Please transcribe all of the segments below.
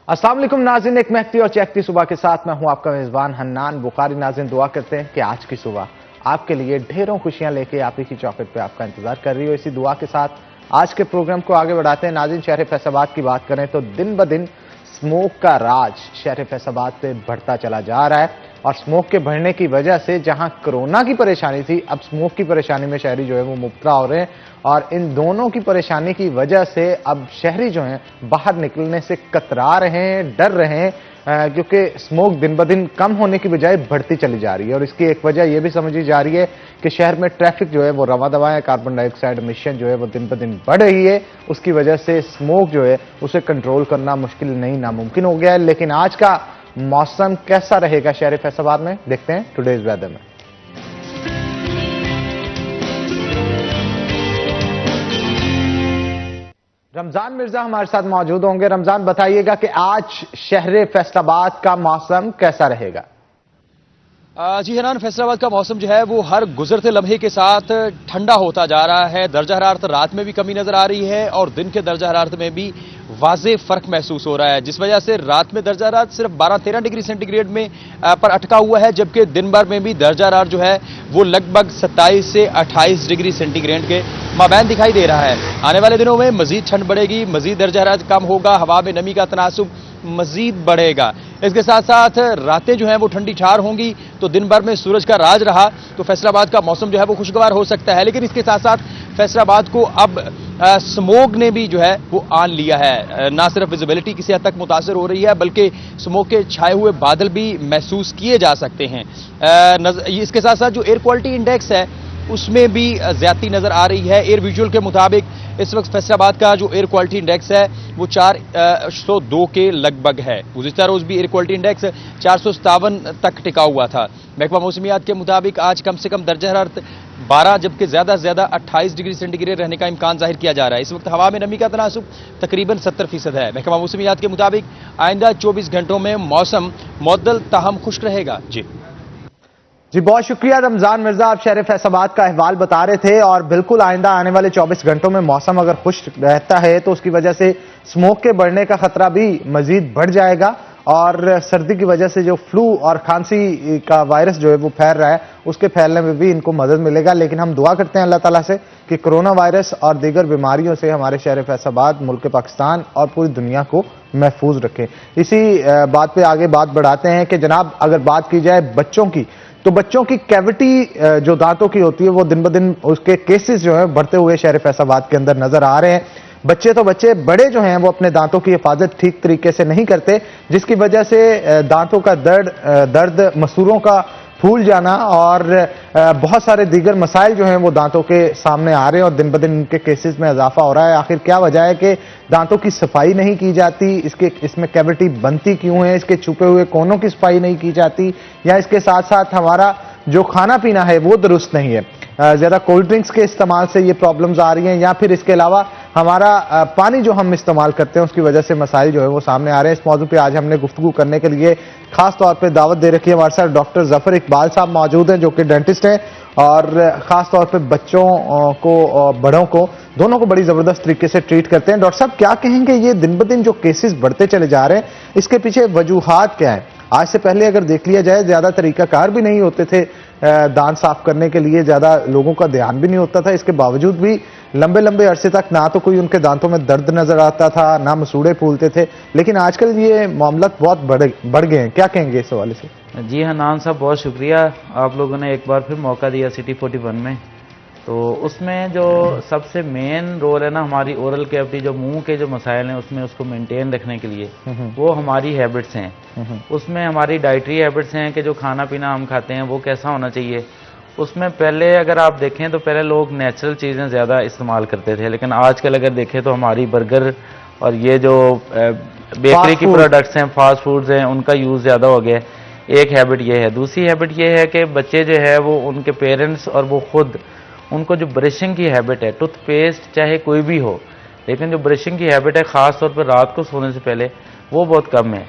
अस्सलाम वालेकुम नाज़रीन, एक महकती और चहकती सुबह के साथ मैं हूं आपका मेजबान हन्नान बुखारी। नाज़रीन, दुआ करते हैं कि आज की सुबह आपके लिए ढेरों खुशियां लेके आप ही की चौखट पे आपका इंतजार कर रही हो। इसी दुआ के साथ आज के प्रोग्राम को आगे बढ़ाते हैं। नाज़रीन, शहर फैसलाबाद की बात करें तो दिन ब दिन स्मोक का राज शहर फैसलाबाद पे बढ़ता चला जा रहा है और स्मोक के बढ़ने की वजह से जहां कोरोना की परेशानी थी, अब स्मोक की परेशानी में शहरी जो है वो मुब्तला हो रहे हैं और इन दोनों की परेशानी की वजह से अब शहरी जो हैं बाहर निकलने से कतरा रहे हैं, डर रहे हैं, क्योंकि स्मोक दिन ब दिन कम होने की बजाय बढ़ती चली जा रही है। और इसकी एक वजह यह भी समझी जा रही है कि शहर में ट्रैफिक जो है वो रवा दवा है, कार्बन डाइऑक्साइड एमिशन जो है वो दिन ब दिन बढ़ रही है। उसकी वजह से स्मोक जो है उसे कंट्रोल करना मुश्किल नहीं, नामुमकिन हो गया है। लेकिन आज का मौसम कैसा रहेगा शहर फैसलाबाद में, देखते हैं टुडेज वेदर में। रमजान मिर्जा हमारे साथ मौजूद होंगे। रमजान, बताइएगा कि आज शहर फैसलाबाद का मौसम कैसा रहेगा? जी हनान, फैसलाबाद का मौसम जो है वो हर गुजरते लम्हे के साथ ठंडा होता जा रहा है। दर्जा हरारत रात में भी कमी नजर आ रही है और दिन के दर्जा हरारत में भी वाज़े फर्क महसूस हो रहा है, जिस वजह से रात में दर्जा हरारत सिर्फ 12-13 डिग्री सेंटीग्रेड में पर अटका हुआ है, जबकि दिन भर में भी दर्जा हरारत जो है वो लगभग 27 से 28 डिग्री सेंटीग्रेड के माबैन दिखाई दे रहा है। आने वाले दिनों में मजीद ठंड बढ़ेगी, मजीद दर्जा हरारत कम होगा, हवा में नमी का तनासुब मजीद बढ़ेगा। इसके साथ साथ रातें जो हैं वो ठंडी ठार होंगी, तो दिन भर में सूरज का राज रहा तो फैसलाबाद का मौसम जो है वो खुशगवार हो सकता है। लेकिन इसके साथ साथ फैसलाबाद को अब स्मोक ने भी जो है वो आन लिया है। ना सिर्फ विजिबिलिटी किसी हद तक मुतासर हो रही है, बल्कि स्मोक के छाए हुए बादल भी महसूस किए जा सकते हैं। इसके साथ साथ जो एयर क्वालिटी इंडेक्स है उसमें भी ज्यादती नजर आ रही है। एयर विजुअल के मुताबिक इस वक्त फैसलाबाद का जो एयर क्वालिटी इंडेक्स है वो 402 के लगभग है। गुज़िश्ता रोज भी एयर क्वालिटी इंडेक्स 457 तक टिका हुआ था। महकमा मौसमियात के मुताबिक आज कम से कम दर्जा हरारत 12 जबकि ज्यादा से ज्यादा 28 डिग्री सेंटीग्रेड रहने का इम्कान जाहिर किया जा रहा है। इस वक्त हवा में नमी का तनासुब तकरीबन 70% है। महकमा मौसमियात के मुताबिक आइंदा 24 घंटों में मौसम मुअद्दल ताहम खुश्क रहेगा। जी बहुत शुक्रिया रमजान मिर्जा, आप शहर फैसलाबाद का अहवाल बता रहे थे। और बिल्कुल आइंदा आने वाले 24 घंटों में मौसम अगर खुश रहता है तो उसकी वजह से स्मोक के बढ़ने का खतरा भी मजीद बढ़ जाएगा और सर्दी की वजह से जो फ्लू और खांसी का वायरस जो है वो फैल रहा है उसके फैलने में भी इनको मदद मिलेगा। लेकिन हम दुआ करते हैं अल्लाह ताला से कि कोरोना वायरस और दीगर बीमारियों से हमारे शहर फैसलाबाद, मुल्क पाकिस्तान और पूरी दुनिया को महफूज रखें। इसी बात पे आगे बात बढ़ाते हैं कि जनाब, अगर बात की जाए बच्चों की, तो बच्चों की कैविटी जो दांतों की होती है वो दिन ब दिन उसके केसेस जो है बढ़ते हुए शहर फैसलाबाद के अंदर नजर आ रहे हैं। बच्चे तो बच्चे, बड़े जो हैं वो अपने दांतों की हिफाजत ठीक तरीके से नहीं करते, जिसकी वजह से दांतों का दर्द, मसूरों का फूल जाना और बहुत सारे दीगर मसाइल जो हैं वो दांतों के सामने आ रहे हैं और दिन ब दिन इनके केसेस में इजाफा हो रहा है। आखिर क्या वजह है कि दांतों की सफाई नहीं की जाती? इसमें कैविटी बनती क्यों है? इसके छुपे हुए कोनों की सफाई नहीं की जाती, या इसके साथ साथ हमारा जो खाना पीना है वो दुरुस्त नहीं है? ज्यादा कोल्ड ड्रिंक्स के इस्तेमाल से ये प्रॉब्लम्स आ रही हैं, या फिर इसके अलावा हमारा पानी जो हम इस्तेमाल करते हैं उसकी वजह से मसाइल जो है वो सामने आ रहे हैं। इस मौजू पे आज हमने गुफ्तगू करने के लिए खास तौर पे दावत दे रखी है। हमारे साथ डॉक्टर जफर इकबाल साहब मौजूद हैं जो कि डेंटिस्ट हैं और खास तौर पे बच्चों को और बड़ों को, दोनों को बड़ी जबरदस्त तरीके से ट्रीट करते हैं। डॉक्टर साहब, क्या कहेंगे, ये दिन ब दिन जो केसेस बढ़ते चले जा रहे हैं इसके पीछे वजूहात क्या है? आज से पहले अगर देख लिया जाए ज्यादा तरीकाकार भी नहीं होते थे, दांत साफ करने के लिए ज्यादा लोगों का ध्यान भी नहीं होता था। इसके बावजूद भी लंबे लंबे अरसे तक ना तो कोई उनके दांतों में दर्द नजर आता था, ना मसूड़े फूलते थे। लेकिन आजकल ये मामला बहुत बढ़ गए हैं, क्या कहेंगे इस हवाले से? जी हनान साहब, बहुत शुक्रिया, आप लोगों ने एक बार फिर मौका दिया सिटी 41 में। तो उसमें जो सबसे मेन रोल है ना हमारी ओरल कैविटी, जो मुंह के जो मसाइल हैं उसमें उसको मेंटेन रखने के लिए वो हमारी हैबिट्स हैं। उसमें हमारी डाइटरी हैबिट्स हैं कि जो खाना पीना हम खाते हैं वो कैसा होना चाहिए। उसमें पहले अगर आप देखें तो पहले लोग नेचुरल चीज़ें ज़्यादा इस्तेमाल करते थे, लेकिन आजकल अगर देखें तो हमारी बर्गर और ये जो बेकरी की प्रोडक्ट्स हैं, फास्ट फूड्स हैं, उनका यूज़ ज़्यादा हो गया है। एक हैबिट ये है। दूसरी हैबिट ये है कि बच्चे जो है वो उनके पेरेंट्स और वो खुद, उनको जो ब्रशिंग की हैबिट है, टूथपेस्ट चाहे कोई भी हो, लेकिन जो ब्रशिंग की हैबिट है ख़ास तौर पर रात को सोने से पहले, वो बहुत कम है।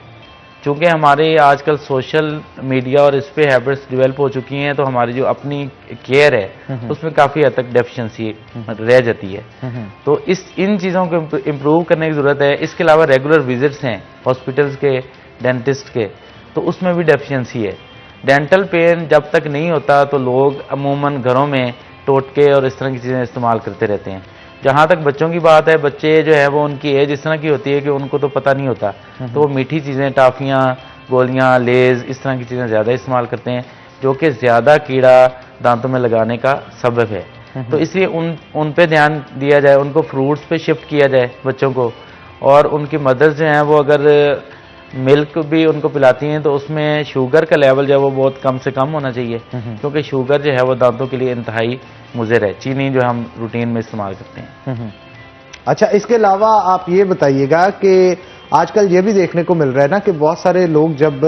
चूँकि हमारे आजकल सोशल मीडिया और इस पे हैबिट्स डेवलप हो चुकी हैं, तो हमारी जो अपनी केयर है उसमें काफ़ी हद तक डेफिशिएंसी रह जाती है। तो इन चीज़ों को इम्प्रूव करने की ज़रूरत है। इसके अलावा रेगुलर विजिट्स हैं हॉस्पिटल्स के, डेंटिस्ट के, तो उसमें भी डेफिशिएंसी है। डेंटल पेन जब तक नहीं होता तो लोग अमूमन घरों में टोटके और इस तरह की चीज़ें इस्तेमाल करते रहते हैं। जहाँ तक बच्चों की बात है, बच्चे जो है वो उनकी एज इस तरह की होती है कि उनको तो पता नहीं होता, तो वो मीठी चीज़ें, टाफ़ियाँ, गोलियाँ, लेज, इस तरह की चीज़ें ज़्यादा इस्तेमाल करते हैं, जो कि ज़्यादा कीड़ा दांतों में लगाने का सबब है। तो इसलिए उन पे ध्यान दिया जाए, उनको फ्रूट्स पे शिफ्ट किया जाए बच्चों को। और उनकी मदर्स जो हैं वो अगर मिल्क भी उनको पिलाती हैं तो उसमें शुगर का लेवल जो है वो बहुत कम से कम होना चाहिए, क्योंकि शुगर जो है वो दांतों के लिए इंतहाई मुज़र है, चीनी जो हम रूटीन में इस्तेमाल करते हैं। अच्छा, इसके अलावा आप ये बताइएगा कि आजकल ये भी देखने को मिल रहा है ना कि बहुत सारे लोग जब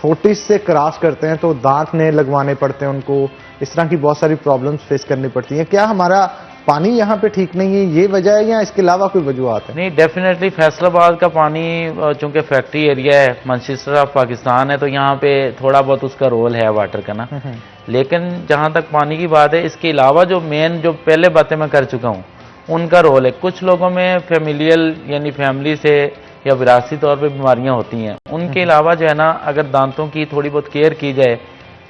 40 से क्रॉस करते हैं तो दांत नए लगवाने पड़ते हैं उनको, इस तरह की बहुत सारी प्रॉब्लम्स फेस करनी पड़ती हैं। क्या हमारा पानी यहाँ पे ठीक नहीं है, ये वजह है, या इसके अलावा कोई वजूहत है? नहीं, डेफिनेटली फैसलाबाद का पानी चूंकि फैक्ट्री एरिया है, मैनचेस्टर ऑफ पाकिस्तान है, तो यहाँ पे थोड़ा बहुत उसका रोल है वाटर का ना। लेकिन जहाँ तक पानी की बात है, इसके अलावा जो मेन जो पहले बातें मैं कर चुका हूँ उनका रोल है। कुछ लोगों में फैमिलियल यानी फैमिली से या विरासती तौर पे बीमारियां होती हैं। उनके अलावा जो है ना, अगर दांतों की थोड़ी बहुत केयर की जाए,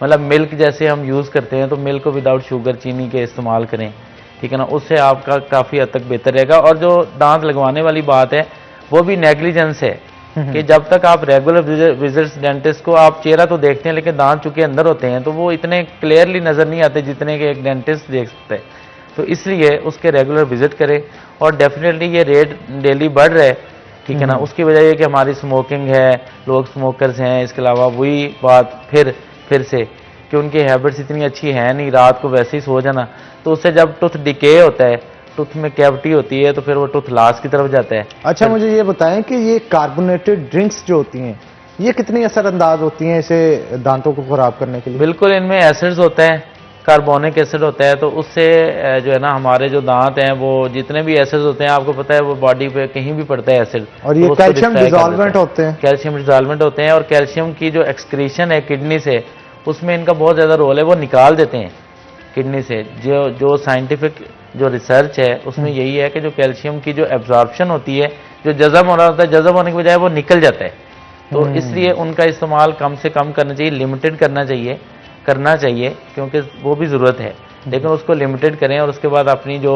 मतलब मिल्क जैसे हम यूज़ करते हैं तो मिल्क को विदाउट शुगर, चीनी के इस्तेमाल करें, ठीक है ना, उससे आपका काफ़ी हद तक बेहतर रहेगा। और जो दांत लगवाने वाली बात है वो भी नेग्लिजेंस है कि जब तक आप रेगुलर विजिट्स डेंटिस्ट को, आप चेहरा तो देखते हैं लेकिन दांत चूंकि अंदर होते हैं तो वो इतने क्लियरली नज़र नहीं आते जितने कि एक डेंटिस्ट देख सकते हैं। तो इसलिए उसके रेगुलर विजिट करें। और डेफिनेटली ये रेट डेली बढ़ रहा है, ठीक है ना। उसकी वजह ये कि हमारी स्मोकिंग है, लोग स्मोकर्स हैं। इसके अलावा वही बात फिर से कि उनकी हैबिट्स इतनी अच्छी है नहीं, रात को वैसे ही सो जाना, तो उससे जब टूथ डिके होता है, टूथ में कैविटी होती है, तो फिर वो टूथ लॉस की तरफ जाता है। अच्छा, मुझे ये बताएं कि ये कार्बोनेटेड ड्रिंक्स जो होती हैं ये कितनी असरअंदाज होती हैं इसे दांतों को खराब करने के लिए? बिल्कुल, इनमें एसिड्स होते हैं, कार्बोनिक एसिड होता है, तो उससे जो है ना हमारे जो दांत हैं वो जितने भी एसिड्स होते हैं, आपको पता है वो बॉडी पे कहीं भी पड़ता है एसिड, और ये कैल्शियम डिसॉल्वेंट होते हैं। कैल्शियम डिसॉल्वेंट होते हैं। और कैल्शियम की जो एक्सक्रीशन है किडनी से, उसमें इनका बहुत ज़्यादा रोल है, वो निकाल देते हैं किडनी से। जो साइंटिफिक जो रिसर्च है उसमें यही है कि जो कैल्शियम की जो एब्जॉर्प्शन होती है, जो जज़ब हो रहा होता है, जज़ब होने के बजाय वो निकल जाता है। तो इसलिए उनका इस्तेमाल कम से कम करना चाहिए, लिमिटेड करना चाहिए, क्योंकि वो भी ज़रूरत है, लेकिन उसको लिमिटेड करें। और उसके बाद अपनी जो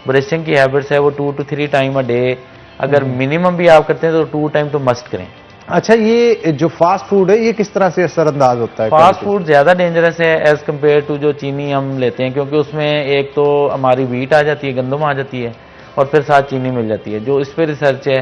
ब्रशिंग की हैबिट्स है वो 2 to 3 टाइम अ डे, अगर मिनिमम भी आप करते हैं तो 2 टाइम तो मस्ट करें। अच्छा, ये जो फास्ट फूड है ये किस तरह से असरअंदाज होता है? फास्ट फूड ज़्यादा डेंजरस है एज़ कम्पेयर टू जो चीनी हम लेते हैं, क्योंकि उसमें एक तो हमारी व्हीट आ जाती है, गंदम आ जाती है, और फिर साथ चीनी मिल जाती है। जो इस पर रिसर्च है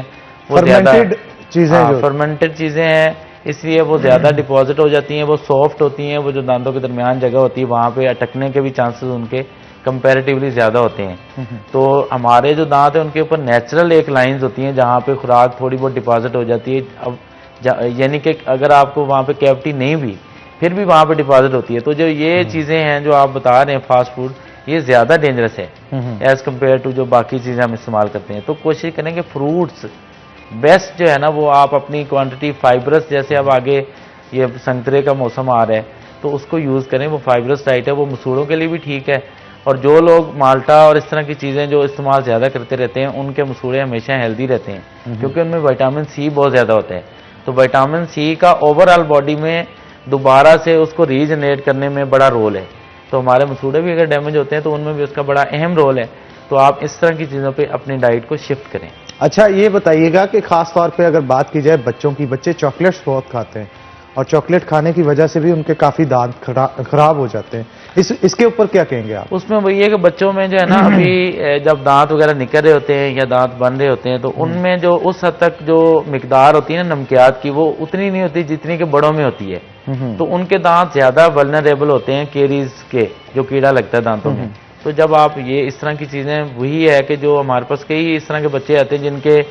वो फर्मेंटेड चीज़ें, फर्मेंटेड चीज़ें हैं, इसलिए वो ज़्यादा डिपॉजिट हो जाती हैं, वो सॉफ्ट होती हैं, वो जो दांतों के दरमियान जगह होती है वहाँ पे अटकने के भी चांसेस उनके कंपैरेटिवली ज़्यादा होते हैं। तो हमारे जो दांत हैं उनके ऊपर नेचुरल एक लाइंस होती हैं जहाँ पे खुराक थोड़ी बहुत डिपॉजिट हो जाती है। अब यानी कि अगर आपको वहाँ पे कैविटी नहीं भी, फिर भी वहाँ पे डिपॉजिट होती है। तो जो ये चीज़ें हैं जो आप बता रहे हैं फास्ट फूड, ये ज़्यादा डेंजरस है एज़ कम्पेयर टू जो बाकी चीज़ें हम इस्तेमाल करते हैं। तो कोशिश करेंगे फ्रूट्स बेस्ट जो है ना वो आप अपनी क्वांटिटी फाइबरस, जैसे अब आगे ये संतरे का मौसम आ रहा है तो उसको यूज़ करें, वो फाइबरस डाइट है, वो मसूड़ों के लिए भी ठीक है। और जो लोग माल्टा और इस तरह की चीज़ें जो इस्तेमाल ज़्यादा करते रहते हैं उनके मसूड़े हमेशा हेल्दी रहते हैं, क्योंकि उनमें विटामिन सी बहुत ज़्यादा होता है। तो विटामिन सी का ओवरऑल बॉडी में दोबारा से उसको रीजनरेट करने में बड़ा रोल है। तो हमारे मसूड़े भी अगर डैमेज होते हैं तो उनमें भी उसका बड़ा अहम रोल है। तो आप इस तरह की चीज़ों पे अपनी डाइट को शिफ्ट करें। अच्छा, ये बताइएगा कि खास तौर पे अगर बात की जाए बच्चों की, बच्चे चॉकलेट्स बहुत खाते हैं और चॉकलेट खाने की वजह से भी उनके काफ़ी दांत खराब हो जाते हैं, इसके ऊपर क्या कहेंगे आप? उसमें वही है कि बच्चों में जो है ना अभी जब दांत वगैरह निकल रहे होते हैं या दांत बन रहे होते हैं तो उनमें जो उस हद तक जो मिकदार होती है ना नमकियात की, वो उतनी नहीं होती जितनी कि बड़ों में होती है। तो उनके दांत ज़्यादा वल्नरेबल होते हैं केरीज के, जो कीड़ा लगता है दांतों में। तो जब आप ये इस तरह की चीज़ें, वही है कि जो हमारे पास कई इस तरह के बच्चे आते हैं जिनके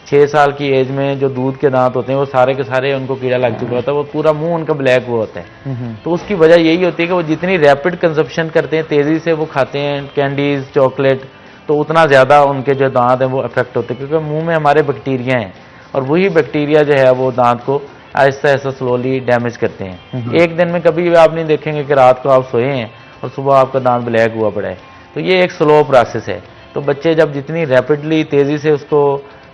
6 साल की एज में जो दूध के दांत होते हैं वो सारे के सारे उनको कीड़ा लग चुका होता है, वो पूरा मुंह उनका ब्लैक हुआ होता है। तो उसकी वजह यही होती है कि वो जितनी रैपिड कंजप्शन करते हैं, तेज़ी से वो खाते हैं कैंडीज़, चॉकलेट, तो उतना ज़्यादा उनके जो दांत हैं वो अफेक्ट होते हैं, क्योंकि मुंह में हमारे बैक्टीरिया हैं और वही बैक्टीरिया जो है वो दांत को आहिस्ता आहिस्ता स्लोली डैमेज करते हैं। एक दिन में कभी भी आप नहीं देखेंगे कि रात को आप सोए हैं और सुबह आपका दांत ब्लैक हुआ पड़ा है। तो ये एक स्लो प्रोसेस है। तो बच्चे जब जितनी रैपिडली तेज़ी से उसको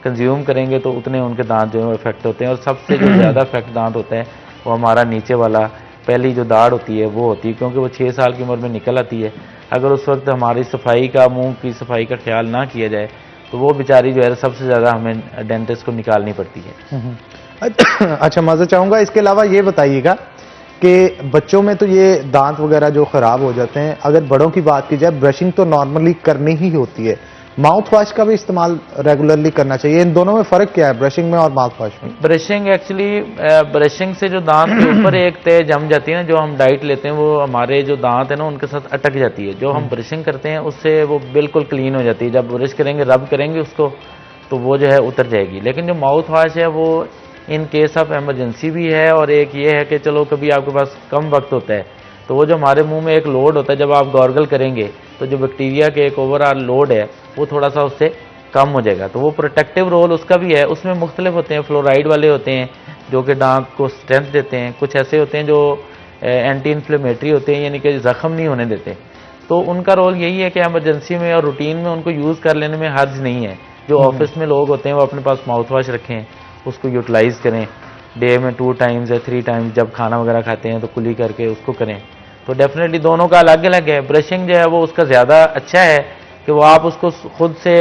कंज्यूम करेंगे तो उतने उनके दांत जो है इफेक्ट होते हैं। और सबसे जो ज़्यादा इफेक्ट दांत होता है वो हमारा नीचे वाला पहली जो दाढ़ होती है वो होती है, क्योंकि वो 6 साल की उम्र में निकल आती है। अगर उस वक्त हमारी सफाई का, मुंह की सफाई का ख्याल ना किया जाए तो वो बेचारी जो है सबसे ज़्यादा हमें डेंटिस्ट को निकालनी पड़ती है। अच्छा, मजा चाहूंगा इसके अलावा ये बताइएगा कि बच्चों में तो ये दांत वगैरह जो खराब हो जाते हैं, अगर बड़ों की बात की जाए ब्रशिंग तो नॉर्मली करनी ही होती है, माउथ वॉश का भी इस्तेमाल रेगुलरली करना चाहिए। इन दोनों में फर्क क्या है, ब्रशिंग में और माउथ वॉश में? ब्रशिंग एक्चुअली ब्रशिंग से जो दांत के ऊपर एक तय जम जाती है ना, जो हम डाइट लेते हैं वो हमारे जो दांत है ना उनके साथ अटक जाती है। जो हम ब्रशिंग करते हैं उससे वो बिल्कुल क्लीन हो जाती है। जब ब्रश करेंगे, रब करेंगे उसको, तो वो जो है उतर जाएगी। लेकिन जो माउथ वॉश है वो इन केस ऑफ एमरजेंसी भी है, और एक ये है कि चलो कभी आपके पास कम वक्त होता है तो वो जो हमारे मुंह में एक लोड होता है, जब आप गॉर्गल करेंगे तो जो बैक्टीरिया के एक ओवरऑल लोड है वो थोड़ा सा उससे कम हो जाएगा। तो वो प्रोटेक्टिव रोल उसका भी है। उसमें मुख्तलिफ होते हैं, फ्लोराइड वाले होते हैं जो कि दांत को स्ट्रेंथ देते हैं, कुछ ऐसे होते हैं जो एंटी इन्फ्लेमेटरी होते हैं, यानी कि जख्म नहीं होने देते। तो उनका रोल यही है कि एमरजेंसी में और रूटीन में उनको यूज़ कर लेने में हर्ज नहीं है। जो ऑफिस में लोग होते हैं वो अपने पास माउथ वॉश रखें, उसको यूटिलाइज़ करें, डे में 2 टाइम्स या 3 टाइम्स जब खाना वगैरह खाते हैं तो कुली करके उसको करें। तो डेफिनेटली दोनों का अलग अलग है। ब्रशिंग जो है वो उसका ज़्यादा अच्छा है कि वो आप उसको खुद से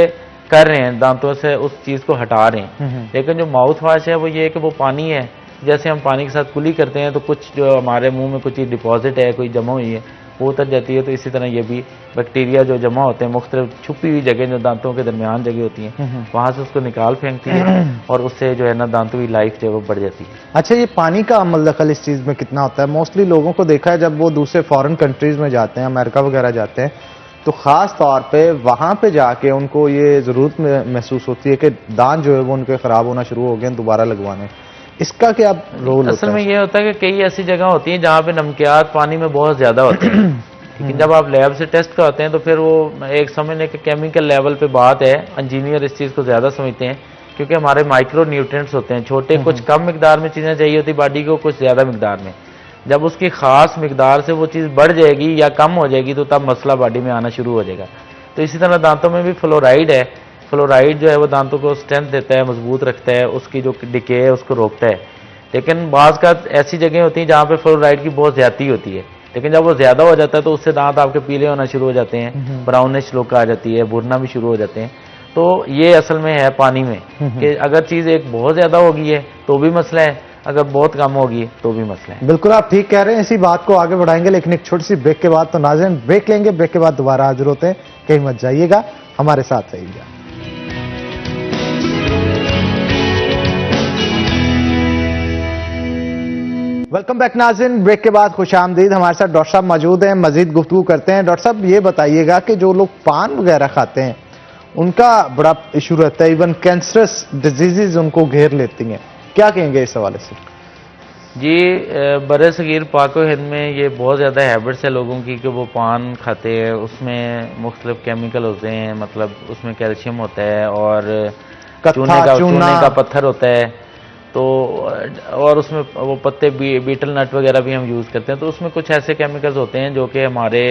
कर रहे हैं, दांतों से उस चीज़ को हटा रहे हैं। लेकिन जो माउथ वॉश है वो ये है कि वो पानी है, जैसे हम पानी के साथ कुली करते हैं तो कुछ जो हमारे मुंह में कुछ चीज़ डिपॉजिट है, कोई जमा हुई है, वो उतर जाती है। तो इसी तरह ये भी बैक्टीरिया जो जमा होते हैं मुख्तलिफ छुपी हुई जगह जो दांतों के दरमियान जगह होती हैं वहाँ से उसको निकाल फेंकती है और उससे जो है ना दांतों की लाइफ जो है वो बढ़ जाती है। अच्छा, ये पानी का अमल दखल इस चीज में कितना होता है? मोस्टली लोगों को देखा है जब वो दूसरे फॉरेन कंट्रीज में जाते हैं, अमेरिका वगैरह जाते हैं, तो खास तौर पे वहां पे जाके उनको ये जरूरत महसूस होती है कि दांत जो है वो उनके खराब होना शुरू हो गए, दोबारा लगवाने। इसका क्या रोल असल में ये होता है कि कई ऐसी जगह होती हैं जहाँ पे नमकियात पानी में बहुत ज्यादा होते हैं, लेकिन जब आप लैब से टेस्ट कराते हैं तो फिर वो एक समझने के केमिकल लेवल पे बात है। इंजीनियर इस चीज़ को ज़्यादा समझते हैं क्योंकि हमारे माइक्रो न्यूट्रिएंट्स होते हैं, छोटे कुछ कम मिकदार में चीज़ें चाहिए होती बॉडी को, कुछ ज़्यादा मिकदार में। जब उसकी ख़ास मिकदार से वो चीज़ बढ़ जाएगी या कम हो जाएगी तो तब मसला बॉडी में आना शुरू हो जाएगा। तो इसी तरह दांतों में भी फ्लोराइड है। फ्लोराइड जो है वो दांतों को स्ट्रेंथ देता है, मजबूत रखता है, उसकी जो डिके है उसको रोकता है। लेकिन बाज़ का ऐसी जगह होती हैं जहाँ पे फ्लोराइड की बहुत ज़्यादती होती है, लेकिन जब वो ज़्यादा हो जाता है तो उससे दांत आपके पीले होना शुरू हो जाते हैं, ब्राउनिश लुक आ जाती है, भुरना भी शुरू हो जाते हैं। तो ये असल में है पानी में कि अगर चीज़ एक बहुत ज़्यादा हो गई है तो भी मसला है, अगर बहुत कम होगी तो भी मसला है। बिल्कुल आप ठीक कह रहे हैं, इसी बात को आगे बढ़ाएंगे, लेकिन एक छोटी सी ब्रेक के बाद। तो नाज़रीन ब्रेक लेंगे, ब्रेक के बाद दोबारा हाजिर होते हैं, कहीं मत जाइएगा, हमारे साथ रहिएगा। वेलकम बैक नाज़रीन, ब्रेक के बाद खुश आमदीद। हमारे साथ डॉक्टर साहब मौजूद हैं, मजीद गुफ्तगू करते हैं। डॉक्टर साहब ये बताइएगा कि जो लोग पान वगैरह खाते हैं उनका बड़ा इशू रहता है, इवन कैंसरस डिजीजेज उनको घेर लेती हैं, क्या कहेंगे इस हवाले से? जी, बड़े सगीर पाक व हिंद में ये बहुत ज़्यादा हैबिट्स है लोगों की कि वो पान खाते हैं, उसमें मुख्तलिफ केमिकल होते हैं, मतलब उसमें कैल्शियम होता है और चूने का पत्थर होता है। तो और उसमें वो पत्ते बीटल नट वगैरह भी हम यूज़ करते हैं। तो उसमें कुछ ऐसे केमिकल्स होते हैं जो कि हमारे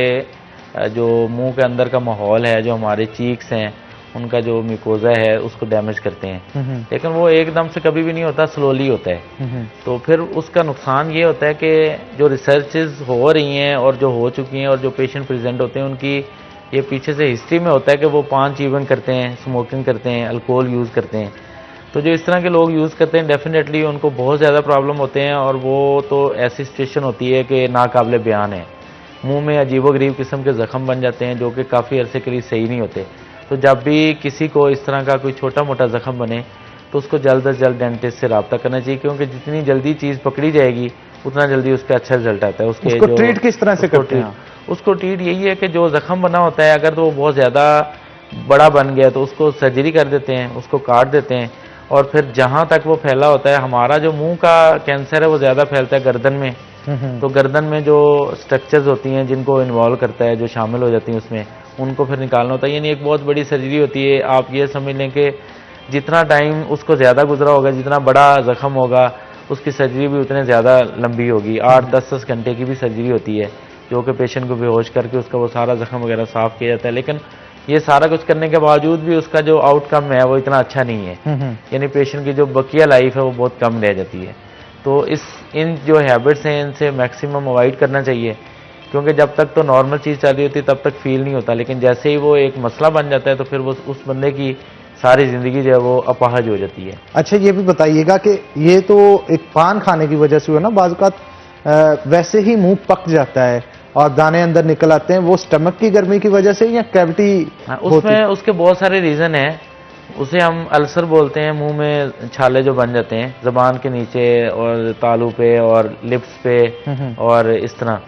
जो मुंह के अंदर का माहौल है, जो हमारे चीक्स हैं, उनका जो मिकोजा है उसको डैमेज करते हैं। लेकिन वो एकदम से कभी भी नहीं होता, स्लोली होता है। तो फिर उसका नुकसान ये होता है कि जो रिसर्चेज हो रही हैं और जो हो चुकी हैं और जो पेशेंट प्रेजेंट होते हैं उनकी ये पीछे से हिस्ट्री में होता है कि वो पान चीवन करते हैं, स्मोकिंग करते हैं, अल्कोहल यूज़ करते हैं। तो जो इस तरह के लोग यूज़ करते हैं डेफिनेटली उनको बहुत ज़्यादा प्रॉब्लम होते हैं और वो तो ऐसी सिचुएशन होती है कि नाकाबिले बयान है। मुंह में अजीबोगरीब किस्म के ज़ख्म बन जाते हैं जो कि काफ़ी अरसे के लिए सही नहीं होते। तो जब भी किसी को इस तरह का कोई छोटा मोटा ज़ख्म बने तो उसको जल्द अज जल्द डेंटिस्ट से रब्ता करना चाहिए, क्योंकि जितनी जल्दी चीज़ पकड़ी जाएगी उतना जल्दी उसका अच्छा रिजल्ट आता है। उसको ट्रीट किस तरह से करते हैं? उसको ट्रीट यही है कि जो ज़ख्म बना होता है अगर तो वो बहुत ज़्यादा बड़ा बन गया तो उसको सर्जरी कर देते हैं, उसको काट देते हैं। और फिर जहाँ तक वो फैला होता है, हमारा जो मुंह का कैंसर है वो ज़्यादा फैलता है गर्दन में। तो गर्दन में जो स्ट्रक्चर्स होती हैं जिनको इन्वॉल्व करता है, जो शामिल हो जाती हैं उसमें, उनको फिर निकालना होता है। यानी एक बहुत बड़ी सर्जरी होती है। आप ये समझ लें कि जितना टाइम उसको ज़्यादा गुजरा होगा, जितना बड़ा ज़ख्म होगा, उसकी सर्जरी भी उतने ज़्यादा लंबी होगी, 8-10 घंटे की भी सर्जरी होती है, जो कि पेशेंट को बेहोश करके उसका वो सारा जख्म वगैरह साफ़ किया जाता है। लेकिन ये सारा कुछ करने के बावजूद भी उसका जो आउटकम है वो इतना अच्छा नहीं है, यानी पेशेंट की जो बकिया लाइफ है वो बहुत कम रह जाती है। तो इन जो हैबिट्स हैं इनसे मैक्सिमम अवॉइड करना चाहिए, क्योंकि जब तक तो नॉर्मल चीज़ चल रही होती है तब तक फील नहीं होता, लेकिन जैसे ही वो एक मसला बन जाता है तो फिर वो उस बंदे की सारी ज़िंदगी जो है वो अपाहज हो जाती है। अच्छा, ये भी बताइएगा कि ये तो एक पान खाने की वजह से हुआ ना, बाज़ औक़ात वैसे ही मुंह पक जाता है और दाने अंदर निकल आते हैं, वो स्टमक की गर्मी की वजह से या कैविटी? उसमें उसके बहुत सारे रीज़न हैं। उसे हम अल्सर बोलते हैं, मुंह में छाले जो बन जाते हैं ज़बान के नीचे और तालू पे और लिप्स पे और इस तरह।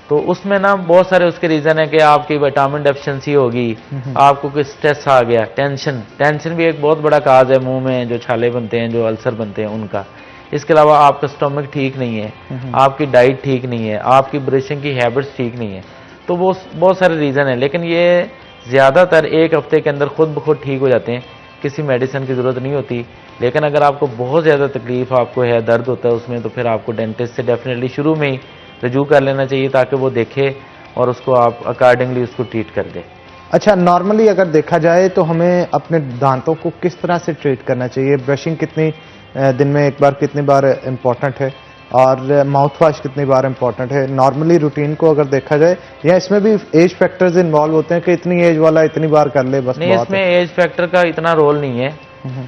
तो उसमें ना बहुत सारे उसके रीज़न है कि आपकी विटामिन डेफिशिएंसी होगी, आपको कोई स्ट्रेस आ गया, टेंशन भी एक बहुत बड़ा काज है मुंह में जो छाले बनते हैं, जो अल्सर बनते हैं उनका। इसके अलावा आपका स्टमक ठीक नहीं है, आपकी डाइट ठीक नहीं है, आपकी ब्रशिंग की हैबिट्स ठीक नहीं है, तो वो बहुत सारे रीज़न है। लेकिन ये ज़्यादातर एक हफ्ते के अंदर खुद ब खुद ठीक हो जाते हैं, किसी मेडिसिन की ज़रूरत नहीं होती। लेकिन अगर आपको बहुत ज़्यादा तकलीफ आपको है, दर्द होता है उसमें, तो फिर आपको डेंटिस्ट से डेफिनेटली शुरू में ही रजू कर लेना चाहिए, ताकि वो देखे और उसको आप अकॉर्डिंगली उसको ट्रीट कर दे। अच्छा, नॉर्मली अगर देखा जाए तो हमें अपने दांतों को किस तरह से ट्रीट करना चाहिए? ब्रशिंग कितनी दिन में एक बार, कितनी बार इम्पोर्टेंट है, और माउथ वॉश कितनी बार इम्पोर्टेंट है नॉर्मली रूटीन को अगर देखा जाए, या इसमें भी एज फैक्टर्स इन्वॉल्व होते हैं कि इतनी एज वाला इतनी बार कर ले बस? नहीं, इसमें एज फैक्टर का इतना रोल नहीं है।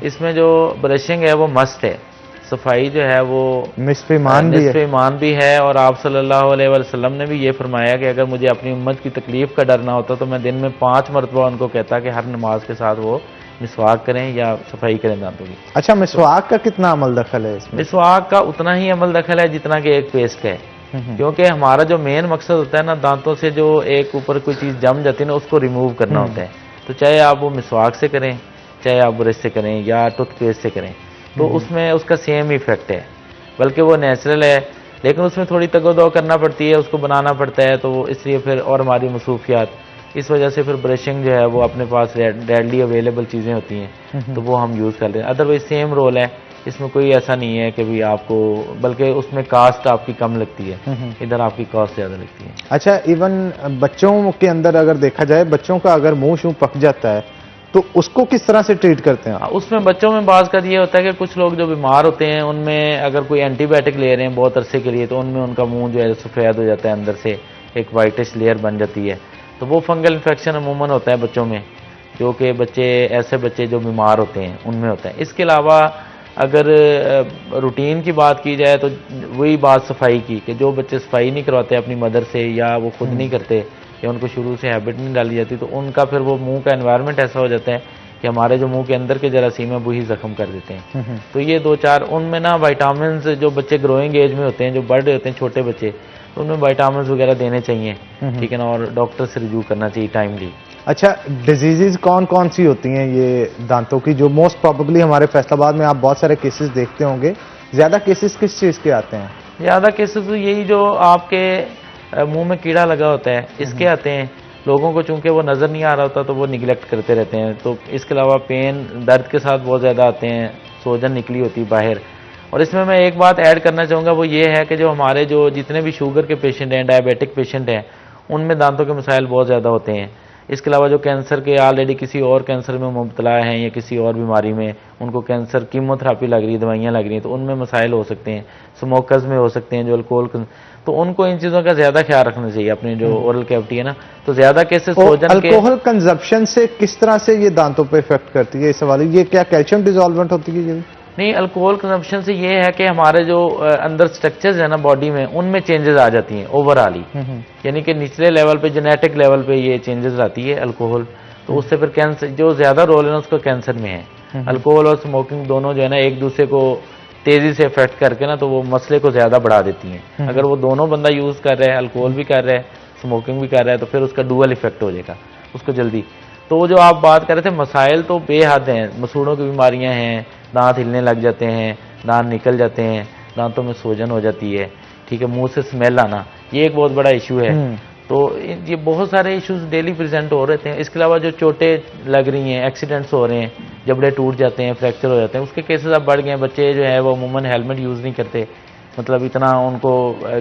इसमें जो ब्रशिंग है वो मस्ट है, सफाई जो है वो निस्फ़ ईमान भी है। और आप सल्लल्लाहु अलैहि वसल्लम ने भी ये फरमाया कि अगर मुझे अपनी उम्मत की तकलीफ का डर ना होता तो मैं दिन में 5 मरतबा उनको कहता कि हर नमाज के साथ वो मिसवाक करें या सफाई करें दांतों की। अच्छा, मिसवाक का कितना अमल दखल है इसमें? मिसवाक का उतना ही अमल दखल है जितना कि एक पेस्ट है, क्योंकि हमारा जो मेन मकसद होता है ना, दांतों से जो एक ऊपर कोई चीज़ जम जाती है ना, उसको रिमूव करना होता है। तो चाहे आप वो मिसवाक से करें, चाहे आप ब्रश से करें या टूथपेस्ट से करें, तो उसमें उसका सेम इफेक्ट है, बल्कि वो नेचुरल है। लेकिन उसमें थोड़ी तगोदो करना पड़ती है, उसको बनाना पड़ता है, तो इसलिए फिर और हमारी मसरूफियात, इस वजह से फिर ब्रशिंग जो है वो अपने पास रेडली अवेलेबल चीज़ें होती हैं तो वो हम यूज़ करते हैं। अदरवाइज सेम रोल है, इसमें कोई ऐसा नहीं है कि भी आपको, बल्कि उसमें कास्ट आपकी कम लगती है, इधर आपकी कास्ट ज़्यादा लगती है। अच्छा, इवन बच्चों के अंदर अगर देखा जाए, बच्चों का अगर मुंह शूँ पक जाता है तो उसको किस तरह से ट्रीट करते हैं? उसमें बच्चों में बात कर ये होता है कि कुछ लोग जो बीमार होते हैं उनमें अगर कोई एंटीबायोटिक ले रहे हैं बहुत अरसे के लिए, तो उनमें उनका मुंह जो है सफ़ेद हो जाता है, अंदर से एक वाइटिश लेयर बन जाती है। तो वो फंगल इन्फेक्शन अमूमन होता है बच्चों में, जो कि ऐसे बच्चे जो बीमार होते हैं उनमें होता है। इसके अलावा अगर रूटीन की बात की जाए तो वही बात सफाई की, कि जो बच्चे सफाई नहीं करवाते अपनी मदर से, या वो खुद नहीं करते, या उनको शुरू से हैबिट नहीं डाली जाती, तो उनका फिर वो मुंह का एनवायरनमेंट ऐसा हो जाता है कि हमारे जो मुंह के अंदर के जरासीम है वही जख्म कर देते हैं। तो ये 2-4 उनमें ना विटामिन, जो बच्चे ग्रोइंग एज में होते हैं, जो बढ़ रहे होते हैं छोटे बच्चे, तो उनमें विटामिन वगैरह देने चाहिए, ठीक है ना, और डॉक्टर से रिव्यू करना चाहिए टाइमली। अच्छा, डिजीजेज कौन कौन सी होती हैं ये दांतों की, जो मोस्ट प्रोबेबली हमारे फैसलाबाद में आप बहुत सारे केसेस देखते होंगे? ज़्यादा केसेस किस चीज़ के आते हैं? ज़्यादा केसेस तो यही जो आपके मुंह में कीड़ा लगा होता है इसके आते हैं। लोगों को चूंकि वो नज़र नहीं आ रहा होता तो वो निगलेक्ट करते रहते हैं। तो इसके अलावा पेन, दर्द के साथ बहुत ज़्यादा आते हैं, सोजन निकली होती है बाहर। और इसमें मैं एक बात ऐड करना चाहूँगा, वो ये है कि जो हमारे जो जितने भी शुगर के पेशेंट हैं, डायबिटिक पेशेंट हैं, उनमें दांतों के मसाइल बहुत ज़्यादा होते हैं। इसके अलावा जो कैंसर के ऑलरेडी किसी और कैंसर में मुब्तला हैं या किसी और बीमारी में, उनको कैंसर कीमोथेरापी लग रही है, दवाइयाँ लग रही हैं, तो उनमें मसाइल हो सकते हैं। स्मोकर्स में हो सकते हैं जो अल्कोहल, तो उनको इन चीज़ों का ज़्यादा ख्याल रखना चाहिए अपनी जो ओरल कैविटी है ना। तो ज़्यादा केसेस सोजन के अल्कोहल कंजप्शन से किस तरह से ये दांतों पे इफेक्ट करती है? इस सवाल, ये क्या कैल्शियम डिसॉल्वेंट होती है? ये नहीं, अल्कोहल कंजप्शन से ये है कि हमारे जो अंदर स्ट्रक्चर्स है ना बॉडी में, उनमें चेंजेस आ जाती हैं ओवरऑल ही, यानी कि निचले लेवल पे, जेनेटिक लेवल पे ये चेंजेस आती है अल्कोहल। तो उससे फिर कैंसर, जो ज़्यादा रोल है ना उसका कैंसर में है। अल्कोहल और स्मोकिंग दोनों जो है ना एक दूसरे को तेज़ी से इफेक्ट करके ना, तो वो मसले को ज़्यादा बढ़ा देती हैं। अगर वो दोनों बंदा यूज़ कर रहा है, अल्कोहल भी कर रहा है, स्मोकिंग भी कर रहा है, तो फिर उसका डुअल इफेक्ट हो जाएगा उसको जल्दी। तो जो आप बात कर रहे थे, मसाइल तो बेहद हैं। मसूड़ों की बीमारियां हैं, दांत हिलने लग जाते हैं, दांत निकल जाते हैं, दांतों में सूजन हो जाती है, ठीक है, मुंह से स्मेल आना, ये एक बहुत बड़ा इशू है। तो ये बहुत सारे इश्यूज डेली प्रेजेंट हो रहे थे। इसके अलावा जो चोटें लग रही हैं, एक्सीडेंट्स हो रहे हैं, जबड़े टूट जाते हैं, फ्रैक्चर हो जाते हैं, उसके केसेस अब बढ़ गए हैं। बच्चे जो है वो अमूमन हेलमेट यूज़ नहीं करते, मतलब इतना उनको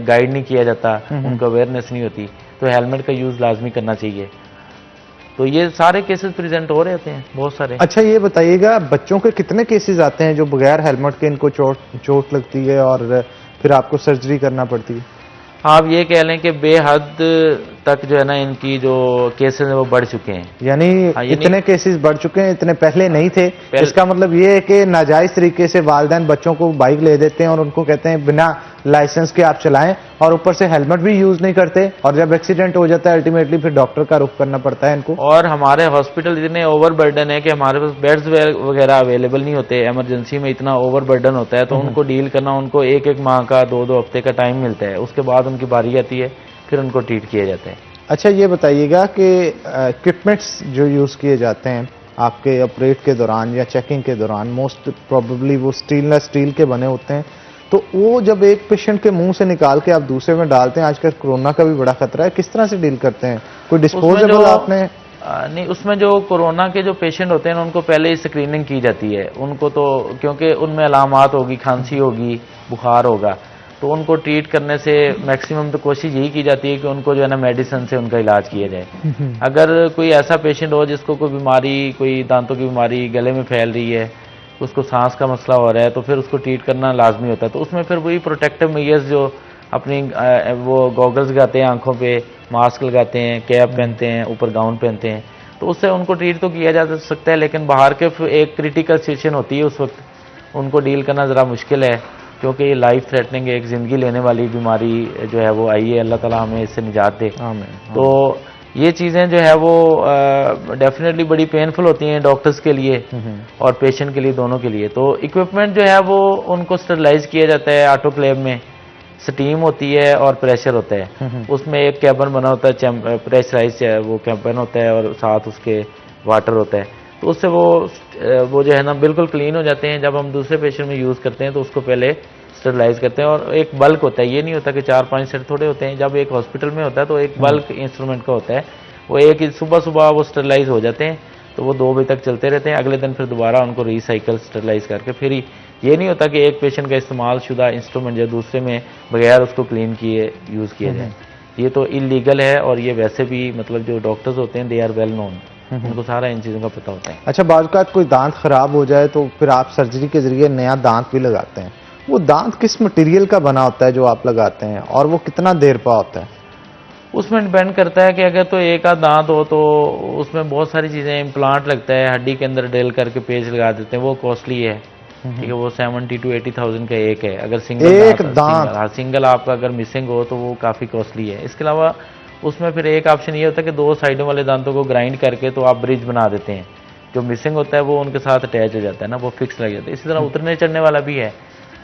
गाइड नहीं किया जाता, उनको अवेयरनेस नहीं होती, तो हेलमेट का यूज़ लाजमी करना चाहिए। तो ये सारे केसेस प्रेजेंट हो रहे होते हैं, बहुत सारे। अच्छा ये बताइएगा, बच्चों के कितने केसेस आते हैं जो बगैर हेलमेट के इनको चोट लगती है और फिर आपको सर्जरी करना पड़ती है? आप ये कह लें कि बेहद तक जो है ना इनकी जो केसेस हैं वो बढ़ चुके हैं। यानी इतने केसेस बढ़ चुके हैं, इतने पहले नहीं थे। इसका मतलब ये है कि नाजायज तरीके से वालिदैन बच्चों को बाइक ले देते हैं और उनको कहते हैं बिना लाइसेंस के आप चलाएं, और ऊपर से हेलमेट भी यूज नहीं करते, और जब एक्सीडेंट हो जाता है अल्टीमेटली फिर डॉक्टर का रुख करना पड़ता है इनको। और हमारे हॉस्पिटल इतने ओवर बर्डन है कि हमारे पास बेड्स वगैरह अवेलेबल नहीं होते, इमरजेंसी में इतना ओवर बर्डन होता है, तो उनको डील करना, उनको एक एक माह का 2-2 हफ्ते का टाइम मिलता है, उसके बाद उनकी बारी आती है, फिर उनको ट्रीट किया जाता है। अच्छा ये बताइएगा कि इक्विपमेंट्स जो यूज किए जाते हैं आपके ऑपरेट के दौरान या चेकिंग के दौरान, मोस्ट प्रोबेबली वो स्टेनलेस स्टील के बने होते हैं, तो वो जब एक पेशेंट के मुंह से निकाल के आप दूसरे में डालते हैं, आजकल कोरोना का भी बड़ा खतरा है, किस तरह से डील करते हैं? कोई डिस्पोजेबल आपने? नहीं, उसमें जो कोरोना के जो पेशेंट होते हैं उनको पहले ही स्क्रीनिंग की जाती है, उनको तो क्योंकि उनमें अलामात होगी, खांसी होगी, बुखार होगा, तो उनको ट्रीट करने से मैक्सिमम तो कोशिश यही की जाती है कि उनको जो है ना मेडिसिन से उनका इलाज किया जाए। अगर कोई ऐसा पेशेंट हो जिसको कोई बीमारी, कोई दांतों की बीमारी गले में फैल रही है, उसको सांस का मसला हो रहा है, तो फिर उसको ट्रीट करना लाजमी होता है। तो उसमें फिर वही प्रोटेक्टिव मेजर्स जो अपनी वो गॉगल्स लगाते हैं आंखों पे, मास्क लगाते हैं, कैप पहनते हैं, ऊपर गाउन पहनते हैं, तो उससे उनको ट्रीट तो किया जा सकता है। लेकिन बाहर के एक क्रिटिकल सिचुएशन होती है, उस वक्त उनको डील करना ज़रा मुश्किल है, क्योंकि ये लाइफ थ्रेटनिंग एक ज़िंदगी लेने वाली बीमारी जो है वो आई है। अल्लाह ताला हमें इससे निजात दे। तो ये चीज़ें जो है वो डेफिनेटली बड़ी पेनफुल होती हैं डॉक्टर्स के लिए और पेशेंट के लिए, दोनों के लिए। तो इक्विपमेंट जो है वो उनको स्टरलाइज किया जाता है ऑटोक्लेव में, स्टीम होती है और प्रेशर होता है, उसमें एक कैबिन बना होता है, प्रेशराइज वो कैबिन होता है और साथ उसके वाटर होता है, तो उससे वो जो है ना बिल्कुल क्लीन हो जाते हैं। जब हम दूसरे पेशेंट में यूज़ करते हैं तो उसको पहले स्टरलाइज करते हैं, और एक बल्क होता है, ये नहीं होता कि 4-5 सेट थोड़े होते हैं। जब एक हॉस्पिटल में होता है तो एक बल्क इंस्ट्रूमेंट का होता है, वो एक सुबह वो स्टरलाइज हो जाते हैं, तो वो 2 बजे तक चलते रहते हैं। अगले दिन फिर दोबारा उनको रिसाइकल स्टरलाइज करके फिर ही, ये नहीं होता कि एक पेशेंट का इस्तेमाल शुदा इंस्ट्रूमेंट जो दूसरे में बगैर उसको क्लीन किए यूज़ किया जाए। ये तो इलीगल है, और ये वैसे भी मतलब जो डॉक्टर्स होते हैं दे आर वेल नोन, उनको सारा इन चीज़ों का पता होता है। अच्छा, बाज़ कोई दांत खराब हो जाए तो फिर आप सर्जरी के जरिए नया दांत भी लगाते हैं, वो दांत किस मटेरियल का बना होता है जो आप लगाते हैं, और वो कितना देर पा होता है? उसमें डिपेंड करता है कि अगर तो एक आध दांत हो तो उसमें बहुत सारी चीज़ें, इम्प्लांट लगता है, हड्डी के अंदर ड्रिल करके पेज लगा देते हैं, वो कॉस्टली है, ठीक है, वो 70 to 80,000 का एक है। अगर सिंगल आपका अगर मिसिंग हो तो वो काफ़ी कॉस्टली है। इसके अलावा उसमें फिर एक ऑप्शन ये होता है कि 2 साइडों वाले दांतों को ग्राइंड करके तो आप ब्रिज बना देते हैं, जो मिसिंग होता है वो उनके साथ अटैच हो जाता है ना, वो फिक्स लग जाता है। इसी तरह उतरने चढ़ने वाला भी है।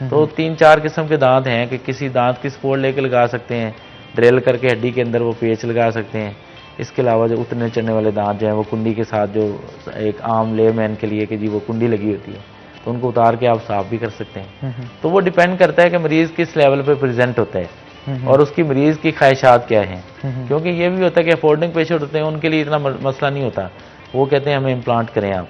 तो 3-4 किस्म के दांत हैं कि किसी दांत की सपोर्ट लेके लगा सकते हैं, ड्रिल करके हड्डी के अंदर वो पेच लगा सकते हैं। इसके अलावा जो उतरने चढ़ने वाले दांत जो हैं वो कुंडी के साथ, जो एक आम लेमैन के लिए कि जी वो कुंडी लगी होती है, तो उनको उतार के आप साफ भी कर सकते हैं। तो वो डिपेंड करता है कि मरीज़ किस लेवल पे प्रेजेंट होता है और उसकी मरीज़ की ख्वाहिशात क्या हैं, क्योंकि ये भी होता है कि अफोर्डिंग पेशेंट होते हैं, उनके लिए इतना मसला नहीं होता, वो कहते हैं हमें इम्प्लांट करें आप,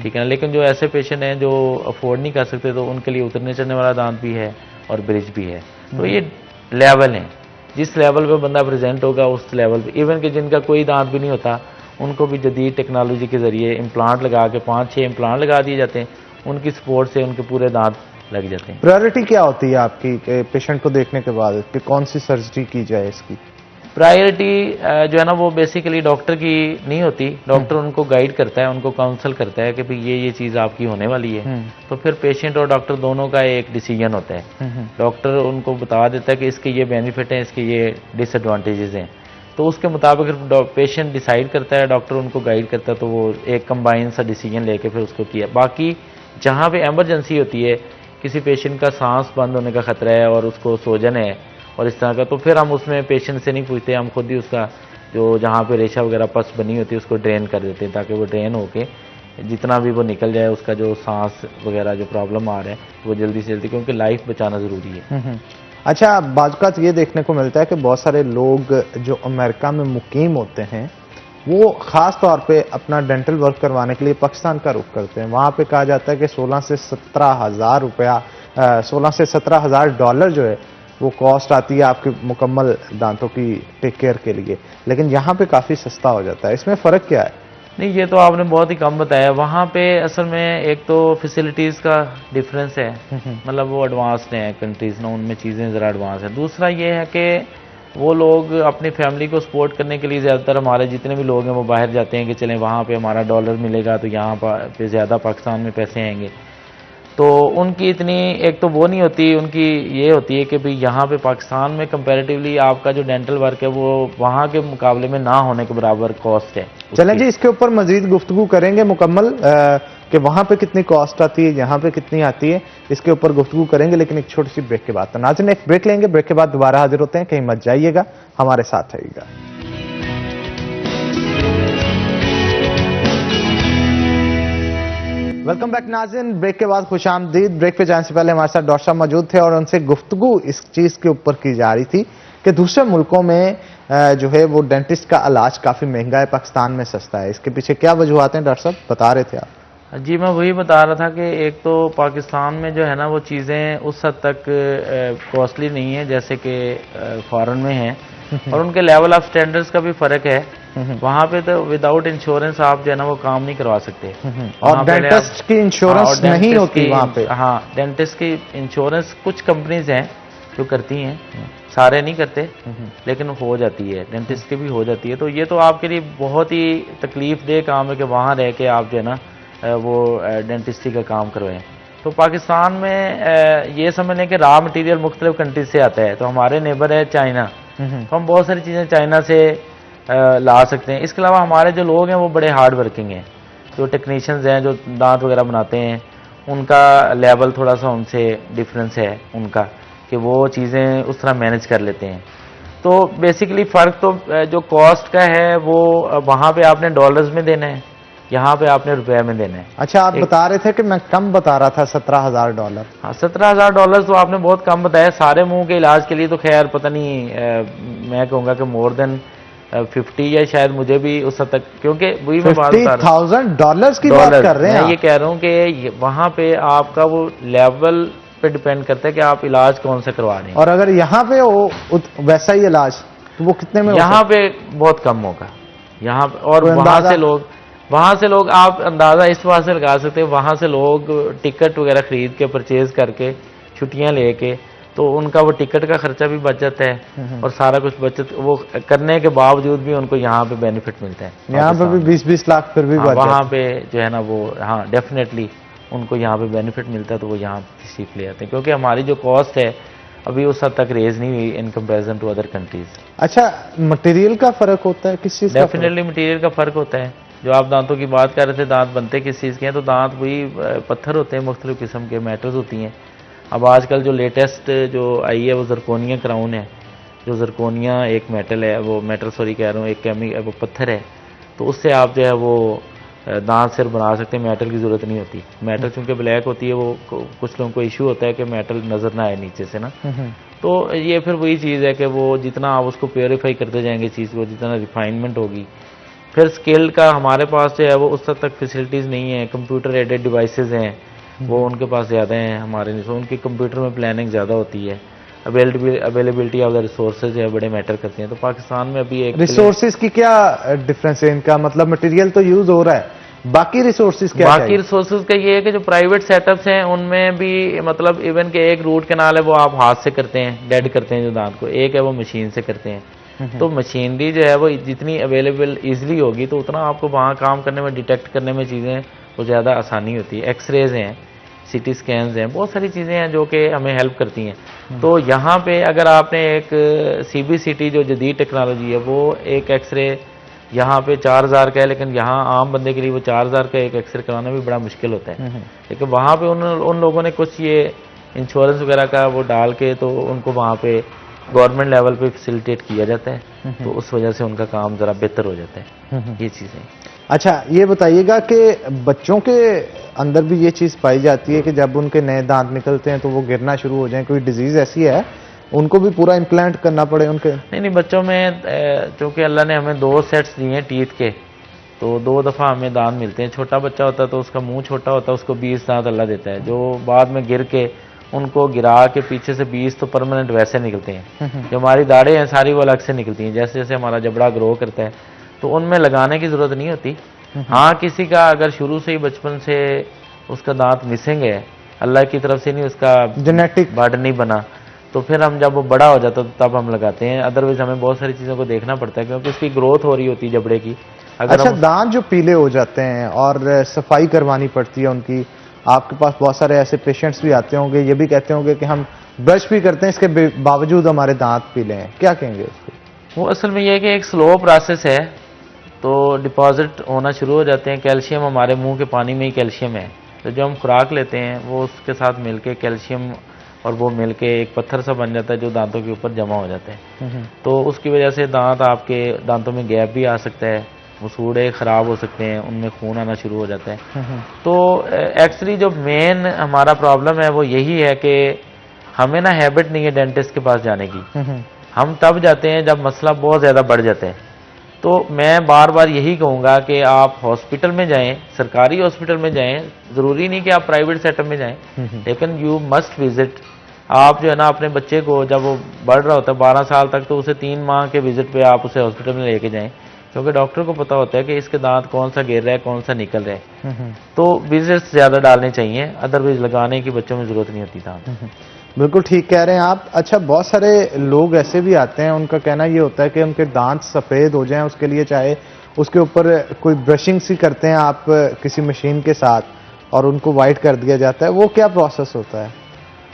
ठीक है ना। लेकिन जो ऐसे पेशेंट हैं जो अफोर्ड नहीं कर सकते, तो उनके लिए उतरने चढ़ने वाला दांत भी है और ब्रिज भी है। तो ये लेवल हैं, जिस लेवल पे बंदा प्रेजेंट होगा उस लेवल पे, इवन कि जिनका कोई दांत भी नहीं होता उनको भी जदीद टेक्नोलॉजी के ज़रिए इम्प्लांट लगा के 5-6 इम्प्लांट लगा दिए जाते हैं, उनकी सपोर्ट से उनके पूरे दांत लग जाते हैं। प्रायोरिटी क्या होती है आपकी पेशेंट को देखने के बाद कि कौन सी सर्जरी की जाए? इसकी प्रायोरिटी जो है ना वो बेसिकली डॉक्टर की नहीं होती, डॉक्टर उनको गाइड करता है, उनको काउंसल करता है कि भाई ये चीज़ आपकी होने वाली है, तो फिर पेशेंट और डॉक्टर दोनों का एक डिसीजन होता है। डॉक्टर उनको बता देता है कि इसके ये बेनिफिट हैं, इसके ये डिसएडवांटेजेस हैं, तो उसके मुताबिक पेशेंट डिसाइड करता है, डॉक्टर उनको गाइड करता है, तो वो एक कंबाइन सा डिसीजन लेके फिर उसको किया। बाकी जहाँ पे एमरजेंसी होती है, किसी पेशेंट का सांस बंद होने का खतरा है और उसको सोजन है और इस तरह का, तो फिर हम उसमें पेशेंट से नहीं पूछते, हम खुद ही उसका जो जहाँ पे रेशा वगैरह पस बनी होती है उसको ड्रेन कर देते हैं, ताकि वो ड्रेन होके जितना भी वो निकल जाए, उसका जो सांस वगैरह जो प्रॉब्लम आ रहा है वो जल्दी से जल्दी, क्योंकि लाइफ बचाना ज़रूरी है। अच्छा, बाज़ ये देखने को मिलता है कि बहुत सारे लोग जो अमेरिका में मुकीम होते हैं वो खास तौर पे अपना डेंटल वर्क करवाने के लिए पाकिस्तान का रुख करते हैं। वहाँ पे कहा जाता है कि 16 से 17,000 रुपया 16 से 17,000 डॉलर जो है वो कॉस्ट आती है आपके मुकम्मल दांतों की टेक केयर के लिए, लेकिन यहाँ पे काफ़ी सस्ता हो जाता है। इसमें फ़र्क क्या है? नहीं, ये तो आपने बहुत ही कम बताया। वहाँ पे असल में एक तो फैसिलिटीज़ का डिफरेंस है, मतलब वो एडवांस्ड हैं कंट्रीज़ ना, उनमें चीज़ें ज़रा एडवांस हैं। दूसरा ये है कि वो लोग अपनी फैमिली को सपोर्ट करने के लिए ज़्यादातर हमारे जितने भी लोग हैं वो बाहर जाते हैं कि चलें वहाँ पे हमारा डॉलर मिलेगा तो यहाँ पे ज़्यादा पाकिस्तान में पैसे आएंगे। तो उनकी इतनी एक तो वो नहीं होती, उनकी ये होती है कि भाई यहाँ पे पाकिस्तान में कंपैरेटिवली आपका जो डेंटल वर्क है वो वहाँ के मुकाबले में ना होने के बराबर कॉस्ट है। चलें जी, इसके ऊपर मजीद गुफ्तगू करेंगे मुकम्मल कि वहाँ पे कितनी कॉस्ट आती है, यहाँ पे कितनी आती है, इसके ऊपर गुफ्तगू करेंगे, लेकिन एक छोटी सी ब्रेक के बाद। तो नाज़रीन एक ब्रेक लेंगे, ब्रेक के बाद दोबारा हाजिर होते हैं, कहीं मत जाइएगा, हमारे साथ रहिएगा। वेलकम बैक नाज़रीन, ब्रेक के बाद खुश आमदीद। ब्रेक पे जाने से पहले हमारे साथ डॉक्टर साहब मौजूद थे और उनसे गुफ्तगू इस चीज़ के ऊपर की जा रही थी कि दूसरे मुल्कों में जो है वो डेंटिस्ट का इलाज काफ़ी महंगा है, पाकिस्तान में सस्ता है। इसके पीछे क्या वजूहत हैं डॉक्टर साहब, बता रहे थे आप? जी, मैं वही बता रहा था कि एक तो पाकिस्तान में जो है ना वो चीज़ें उस हद तक कॉस्टली नहीं है जैसे कि फॉरेन में है, और उनके लेवल ऑफ स्टैंडर्ड्स का भी फ़र्क है। वहाँ पे तो विदाउट इंश्योरेंस आप जो है ना वो काम नहीं करवा सकते, और डेंटिस्ट की इंश्योरेंस नहीं होती वहाँ पे। हाँ, डेंटिस्ट की इंश्योरेंस कुछ कंपनीज हैं जो करती हैं, सारे नहीं करते, लेकिन हो जाती है, डेंटिस्ट की भी हो जाती है। तो ये तो आपके लिए बहुत ही तकलीफ दे काम है कि वहाँ रह के आप जो है ना वो डेंटिस्ट्री का काम करवाएं। तो पाकिस्तान में ये समझ लें कि रॉ मटेरियल मुख्तलिफ कंट्रीज से आता है। तो हमारे नेबर है चाइना, तो हम बहुत सारी चीज़ें चाइना से ला सकते हैं। इसके अलावा हमारे जो लोग हैं वो बड़े हार्ड वर्किंग हैं, जो टेक्नीशियंस हैं जो दांत वगैरह बनाते हैं, उनका लेवल थोड़ा सा उनसे डिफरेंस है उनका, कि वो चीज़ें उस तरह मैनेज कर लेते हैं। तो बेसिकली फ़र्क तो जो कॉस्ट का है वो वहाँ पे आपने डॉलर्स में देना है, यहाँ पे आपने रुपये में देना है। अच्छा, आप बता रहे थे कि मैं कम बता रहा था, 17,000 डॉलर। हाँ, 17,000 डॉलर तो आपने बहुत कम बताया। सारे मुंह के इलाज के लिए तो खैर पता नहीं, मैं कहूँगा कि मोर देन 50 या शायद मुझे भी उस हद तक, क्योंकि वही मैं बात बता रहा हूँ, $50,000 की बात कर रहे हैं। मैं ये कह रहा हूँ कि वहाँ पे आपका वो लेवल पे डिपेंड करता है कि आप इलाज कौन सा करवा रहे हैं। और अगर यहाँ पे हो वैसा ही इलाज तो वो कितने में? यहाँ पे बहुत कम होगा यहाँ पे। और वहाँ से लोग आप अंदाज़ा इस बात से लगा सकते हैं, वहाँ से लोग टिकट वगैरह खरीद के परचेज करके छुट्टियाँ लेके, तो उनका वो टिकट का खर्चा भी बच जाता है और सारा कुछ बचत वो करने के बावजूद भी उनको यहाँ पे बेनिफिट मिलता है। यहाँ पे भी 20-20 लाख फिर भी बच वहाँ पे जो है ना वो, हाँ डेफिनेटली उनको यहाँ पे बेनिफिट मिलता है, तो वो यहाँ सीख ले आते हैं, क्योंकि हमारी जो कॉस्ट है अभी उस हद तक रेज नहीं हुई in comparison to other countries. अच्छा, मटेरियल का फर्क होता है किस चीज़ का? डेफिनेटली मटेरियल का फर्क होता है। जो आप दांतों की बात कर रहे थे, दांत बनते किस चीज़ के हैं, तो दांत वही पत्थर होते हैं, मुख्तलिफ किस्म के मेटल्स होती हैं। अब आजकल जो लेटेस्ट जो आई है वो जरकोनिया क्राउन है। जो जरकोनिया एक मेटल है, वो मेटल सॉरी कह रहा हूँ, एक वो पत्थर है, तो उससे आप जो है वो दांत सिर बना सकते हैं, मेटल की ज़रूरत नहीं होती। मेटल चूँकि ब्लैक होती है, वो कुछ लोगों को इशू होता है कि मेटल नज़र ना आए नीचे से ना, तो ये फिर वही चीज़ है कि वो जितना आप उसको प्योरीफाई करते जाएंगे चीज़ को, जितना रिफाइनमेंट होगी। फिर स्किल का हमारे पास जो है वो उस तक फैसिलिटीज़ नहीं है, कंप्यूटर एडेड डिवाइसेस हैं वो उनके पास ज़्यादा हैं, हमारे नहीं। तो उनकी कंप्यूटर में प्लानिंग ज़्यादा होती है, अवेलेबिलिटी ऑफ द रिसोर्सेज जो है बड़े मैटर करते हैं। तो पाकिस्तान में अभी एक रिसोर्सेज की क्या डिफरेंस है इनका? मतलब मटेरियल तो यूज हो रहा है, बाकी रिसोर्सेज क्या? बाकी रिसोर्सेज का ये है कि जो प्राइवेट सेटअप्स हैं उनमें भी मतलब इवन के एक रूट कैनाल है वो आप हाथ से करते हैं, डेड करते हैं जो दांत को, एक है वो मशीन से करते हैं। तो मशीनरी जो है वो जितनी अवेलेबल इजीली होगी तो उतना आपको वहाँ काम करने में, डिटेक्ट करने में चीज़ें वो ज़्यादा आसानी होती है। एक्सरेज हैं, सीटी स्कैन्स हैं, बहुत सारी चीज़ें हैं जो कि हमें हेल्प करती हैं। तो यहाँ पे अगर आपने एक CBCT जो जदीद टेक्नोलॉजी है, वो एक एक्सरे यहाँ पे 4,000 का है, लेकिन यहाँ आम बंदे के लिए वो 4,000 का एक एक्सरे कराना भी बड़ा मुश्किल होता है। लेकिन वहाँ पे उन लोगों ने कुछ ये इंश्योरेंस वगैरह का वो डाल के तो उनको वहाँ पे गवर्नमेंट लेवल पे फैसिलिटेट किया जाता है, तो उस वजह से उनका काम ज़रा बेहतर हो जाता है, ये चीज़ें। अच्छा, ये बताइएगा कि बच्चों के अंदर भी ये चीज़ पाई जाती है कि जब उनके नए दांत निकलते हैं तो वो गिरना शुरू हो जाएं, कोई डिजीज़ ऐसी है उनको भी पूरा इम्प्लांट करना पड़े उनके? नहीं, बच्चों में चूंकि अल्लाह ने हमें 2 सेट्स दिए हैं टीथ के, तो 2 दफ़ा हमें दांत मिलते हैं। छोटा बच्चा होता है तो उसका मुंह छोटा होता है, उसको 20 दांत अल्लाह देता है। जो बाद में गिर के उनको गिरा के पीछे से 20 तो परमानेंट वैसे निकलते हैं। जो हमारी दाढ़ें हैं सारी वो अलग से निकलती हैं, जैसे जैसे हमारा जबड़ा ग्रो करता है, तो उनमें लगाने की ज़रूरत नहीं होती। हाँ, किसी का अगर शुरू से ही बचपन से उसका दांत मिसिंग है, अल्लाह की तरफ से नहीं उसका जेनेटिक बर्ड नहीं बना, तो फिर हम जब वो बड़ा हो जाता है तो तब हम लगाते हैं। अदरवाइज हमें बहुत सारी चीज़ों को देखना पड़ता है क्योंकि उसकी ग्रोथ हो रही होती है जबड़े की। अगर अच्छा, दांत जो पीले हो जाते हैं और सफाई करवानी पड़ती है उनकी, आपके पास बहुत सारे ऐसे पेशेंट्स भी आते होंगे, ये भी कहते होंगे कि हम ब्रश भी करते हैं, इसके बावजूद हमारे दांत पीले हैं, क्या कहेंगे उसको? वो असल में ये है कि एक स्लो प्रोसेस है, तो डिपॉजिट होना शुरू हो जाते हैं। कैल्शियम हमारे मुंह के पानी में ही कैल्शियम है, तो जो हम खुराक लेते हैं वो उसके साथ मिलके कैल्शियम और वो मिलके एक पत्थर सा बन जाता है जो दांतों के ऊपर जमा हो जाता है। तो उसकी वजह से आपके दांतों में गैप भी आ सकता है, मसूड़े ख़राब हो सकते हैं, उनमें खून आना शुरू हो जाता है। तो एक्चुअली जो मेन हमारा प्रॉब्लम है वो यही है कि हमें ना हैबिट नहीं है डेंटिस्ट के पास जाने की। हम तब जाते हैं जब मसला बहुत ज़्यादा बढ़ जाता है। तो मैं बार बार यही कहूँगा कि आप हॉस्पिटल में जाएं, सरकारी हॉस्पिटल में जाएं, ज़रूरी नहीं कि आप प्राइवेट सेटअप में जाएं, लेकिन यू मस्ट विजिट। आप जो है ना अपने बच्चे को जब वो बढ़ रहा होता है 12 साल तक, तो उसे 3 माह के विजिट पे आप उसे हॉस्पिटल में लेके जाएं, क्योंकि डॉक्टर को पता होता है कि इसके दांत कौन सा गिर रहा है, कौन सा निकल रहा है। तो विजिट्स ज़्यादा डालने चाहिए, अदरवाइज लगाने की बच्चों में ज़रूरत नहीं होती दांत। बिल्कुल ठीक कह रहे हैं आप। अच्छा, बहुत सारे लोग ऐसे भी आते हैं, उनका कहना ये होता है कि उनके दांत सफ़ेद हो जाएं, उसके लिए चाहे उसके ऊपर कोई ब्रशिंग सी करते हैं आप किसी मशीन के साथ और उनको वाइट कर दिया जाता है, वो क्या प्रोसेस होता है?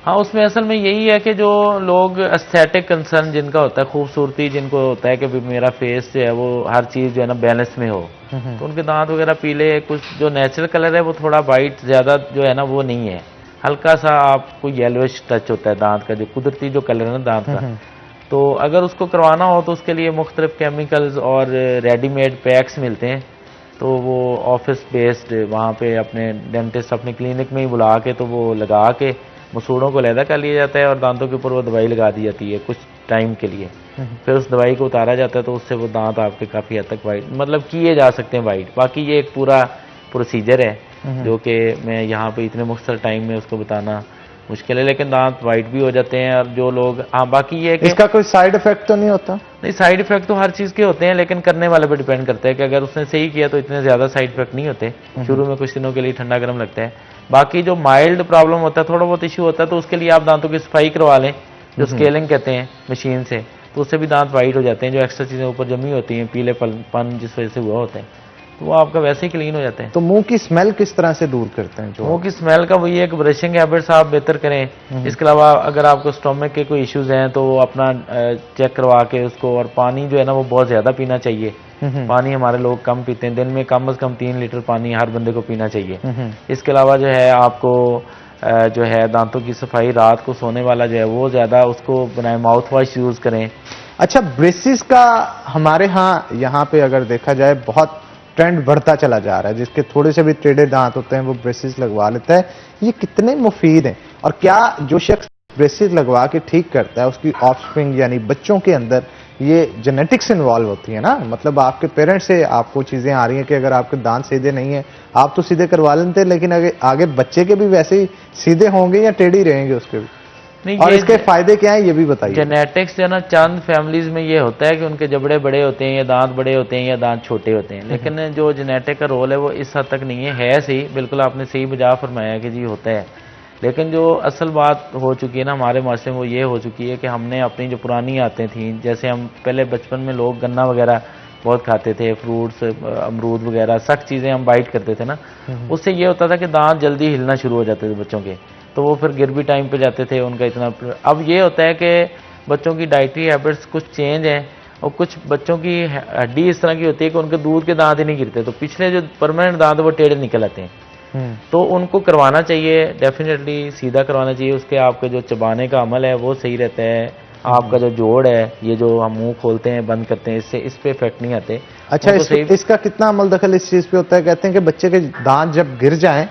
हाँ, उसमें असल में यही है कि जो लोग एस्थेटिक कंसर्न जिनका होता है, खूबसूरती जिनको होता है कि भी मेरा फेस जो है वो हर चीज़ जो है ना बैलेंस में हो, तो उनके दांत वगैरह पीले, कुछ जो नेचुरल कलर है वो थोड़ा वाइट ज़्यादा जो है ना वो नहीं है, हल्का सा आपको येलोइश टच होता है दांत का, जो कुदरती जो कलर है ना दांत का। तो अगर उसको करवाना हो तो उसके लिए मुख्तलिफ केमिकल्स और रेडीमेड पैक्स मिलते हैं, तो वो ऑफिस बेस्ड वहाँ पे अपने डेंटिस्ट अपने क्लिनिक में ही बुला के तो वो लगा के मसूड़ों को लैदा कर लिया जाता है और दांतों के ऊपर वो दवाई लगा दी जाती है कुछ टाइम के लिए। फिर उस दवाई को उतारा जाता है, तो उससे वो दांत आपके काफ़ी हद तक वाइट मतलब किए जा सकते हैं वाइट। बाकी ये एक पूरा प्रोसीजर है जो कि मैं यहाँ पे इतने मुख्तसर टाइम में उसको बताना मुश्किल है, लेकिन दांत वाइट भी हो जाते हैं। और जो लोग हाँ, बाकी ये कि इसका कोई साइड इफेक्ट तो नहीं होता? नहीं, साइड इफेक्ट तो हर चीज़ के होते हैं, लेकिन करने वाले पे डिपेंड करता है कि अगर उसने सही किया तो इतने ज़्यादा साइड इफेक्ट नहीं होते। शुरू में कुछ दिनों के लिए ठंडा गर्म लगता है। बाकी जो माइल्ड प्रॉब्लम होता है, थोड़ा बहुत इशू होता है, तो उसके लिए आप दांतों की सफाई करवा लें, जो स्केलिंग कहते हैं मशीन से, तो उससे भी दांत वाइट हो जाते हैं। जो एक्स्ट्रा चीज़ें ऊपर जमी होती हैं, पीलेपन जिस वजह से हुआ होता है, तो वो आपका वैसे ही क्लीन हो जाते हैं। तो मुंह की स्मेल किस तरह से दूर करते हैं? जो मुंह की स्मेल का वही है कि ब्रशिंग हैबिट्स आप बेहतर करें। इसके अलावा अगर आपको स्टोमक के कोई इश्यूज हैं तो अपना चेक करवा के उसको, और पानी जो है ना वो बहुत ज़्यादा पीना चाहिए। पानी हमारे लोग कम पीते हैं, दिन में कम से कम 3 लीटर पानी हर बंदे को पीना चाहिए। इसके अलावा जो है आपको जो है दांतों की सफाई रात को सोने वाला जो है वो ज़्यादा उसको बनाए, माउथ वॉश यूज़ करें। अच्छा, ब्रेसिस का हमारे यहाँ पे अगर देखा जाए बहुत ट्रेंड बढ़ता चला जा रहा है, जिसके थोड़े से भी टेढ़े दांत होते हैं वो ब्रेसिस लगवा लेता है। ये कितने मुफीद हैं, और क्या जो शख्स ब्रेसिस लगवा के ठीक करता है उसकी ऑफस्प्रिंग यानी बच्चों के अंदर ये जेनेटिक्स इन्वॉल्व होती है ना? मतलब आपके पेरेंट्स से आपको चीजें आ रही हैं कि अगर आपके दांत सीधे नहीं है आप तो सीधे करवा लेते हैं, लेकिन आगे बच्चे के भी वैसे ही सीधे होंगे या टेढ़ी रहेंगे उसके भी? नहीं, और इसके फायदे क्या हैं ये भी बताइए। जेनेटिक्स जो है ना, चंद फैमिलीज में ये होता है कि उनके जबड़े बड़े होते हैं या दांत बड़े होते हैं या दांत छोटे होते हैं, लेकिन जो जेनेटिक का रोल है वो इस हद तक नहीं है सही। बिल्कुल आपने सही बजा फरमाया कि जी होता है, लेकिन जो असल बात हो चुकी है ना हमारे माशरे में वो ये हो चुकी है कि हमने अपनी जो पुरानी आदतें थी, जैसे हम पहले बचपन में लोग गन्ना वगैरह बहुत खाते थे, फ्रूट्स अमरूद वगैरह सख्त चीज़ें हम बाइट करते थे ना, उससे ये होता था कि दांत जल्दी हिलना शुरू हो जाते थे बच्चों के, तो वो फिर गिर भी टाइम पे जाते थे उनका इतना। अब ये होता है कि बच्चों की डाइटरी हैबिट्स कुछ चेंज हैं, और कुछ बच्चों की हड्डी इस तरह की होती है कि उनके दूध के दांत ही नहीं गिरते, तो पिछले जो परमानेंट दांत वो टेढ़े निकल आते हैं। तो उनको करवाना चाहिए, डेफिनेटली सीधा करवाना चाहिए। उसके आपके जो चबाने का अमल है वो सही रहता है, आपका जो जोड़ है, ये जो हम मुंह खोलते हैं बंद करते हैं, इससे इस पे इफेक्ट नहीं आते। अच्छा, इसका कितना अमल दखल इस चीज पे होता है? कहते हैं कि बच्चे के दांत जब गिर जाएं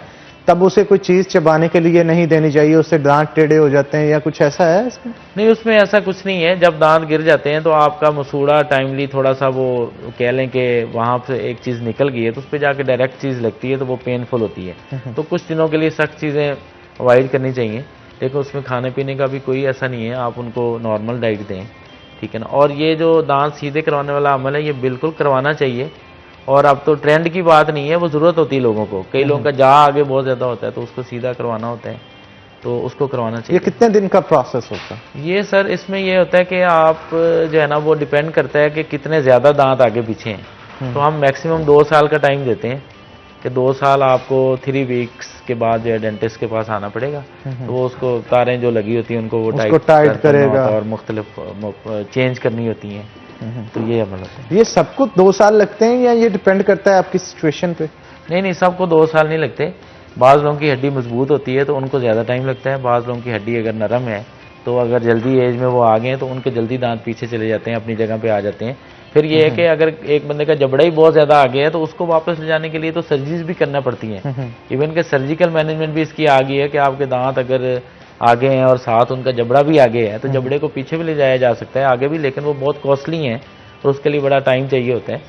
तब उसे कोई चीज चबाने के लिए नहीं देनी चाहिए, उससे दांत टेढ़े हो जाते हैं या कुछ ऐसा है इसमें? नहीं, उसमें ऐसा कुछ नहीं है। जब दांत गिर जाते हैं तो आपका मसूड़ा टाइमली थोड़ा सा वो कह लें कि वहाँ से एक चीज़ निकल गई है तो उस पर जाके डायरेक्ट चीज़ लगती है तो वो पेनफुल होती है। तो कुछ दिनों के लिए सख्त चीज़ें अवॉइड करनी चाहिए, लेकिन उसमें खाने पीने का भी कोई ऐसा नहीं है, आप उनको नॉर्मल डाइट दें, ठीक है ना। और ये जो दांत सीधे करवाने वाला अमल है ये बिल्कुल करवाना चाहिए। और अब तो ट्रेंड की बात नहीं है, वो ज़रूरत होती है लोगों को। कई लोगों का जा आगे बहुत ज़्यादा होता है तो उसको सीधा करवाना होता है, तो उसको करवाना ये चाहिए। कितने दिन का प्रोसेस होता है? ये सर इसमें ये होता है कि आप जो है ना वो डिपेंड करता है कि कितने ज़्यादा दांत आगे पीछे हैं। तो हम मैक्सिमम 2 साल का टाइम देते हैं कि 2 साल आपको 3 वीक्स के बाद जो है डेंटिस्ट के पास आना पड़ेगा। तो वो उसको तारें जो लगी होती हैं उनको वो टाइट करेगा और मुख्तलिफ चेंज करनी होती हैं। तो ये अमल होता है। ये सबको 2 साल लगते हैं या ये डिपेंड करता है आपकी सिचुएशन पे? नहीं, सबको 2 साल नहीं लगते। बाज़ लोगों की हड्डी मजबूत होती है तो उनको ज़्यादा टाइम लगता है। बाज़ लोगों की हड्डी अगर नरम है तो अगर जल्दी एज में वो आ गए हैं तो उनके जल्दी दांत पीछे चले जाते हैं, अपनी जगह पे आ जाते हैं। फिर ये है कि अगर एक बंदे का जबड़ा ही बहुत ज़्यादा आ गया है तो उसको वापस ले जाने के लिए तो सर्जरीज भी करना पड़ती हैं। इवन के सर्जिकल मैनेजमेंट भी इसकी आ गई है कि आपके दांत अगर आगे हैं और साथ उनका जबड़ा भी आगे है तो जबड़े को पीछे भी ले जाया जा सकता है, आगे भी, लेकिन वो बहुत कॉस्टली है और उसके लिए बड़ा टाइम चाहिए होता है।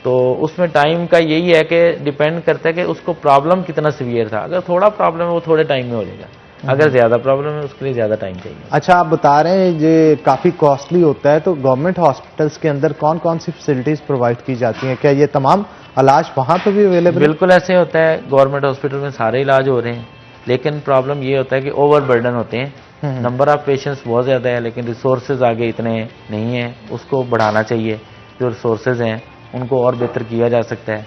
तो उसमें टाइम का यही है कि डिपेंड करता है कि उसको प्रॉब्लम कितना सीवियर था। अगर थोड़ा प्रॉब्लम है वो थोड़े टाइम में हो जाएगा, अगर ज़्यादा प्रॉब्लम है उसके लिए ज़्यादा टाइम चाहिए। अच्छा, आप बता रहे हैं ये काफ़ी कॉस्टली होता है, तो गवर्नमेंट हॉस्पिटल्स के अंदर कौन कौन सी फैसिलिटीज़ प्रोवाइड की जाती हैं? क्या ये तमाम इलाज वहाँ पे भी अवेलेबल? बिल्कुल ऐसे होता है, गवर्नमेंट हॉस्पिटल में सारे इलाज हो रहे हैं, लेकिन प्रॉब्लम ये होता है कि ओवर बर्डन होते हैं, नंबर ऑफ पेशेंट्स बहुत ज़्यादा है, लेकिन रिसोर्सेज आगे इतने नहीं हैं। उसको बढ़ाना चाहिए। जो रिसोर्सेज हैं उनको और बेहतर किया जा सकता है,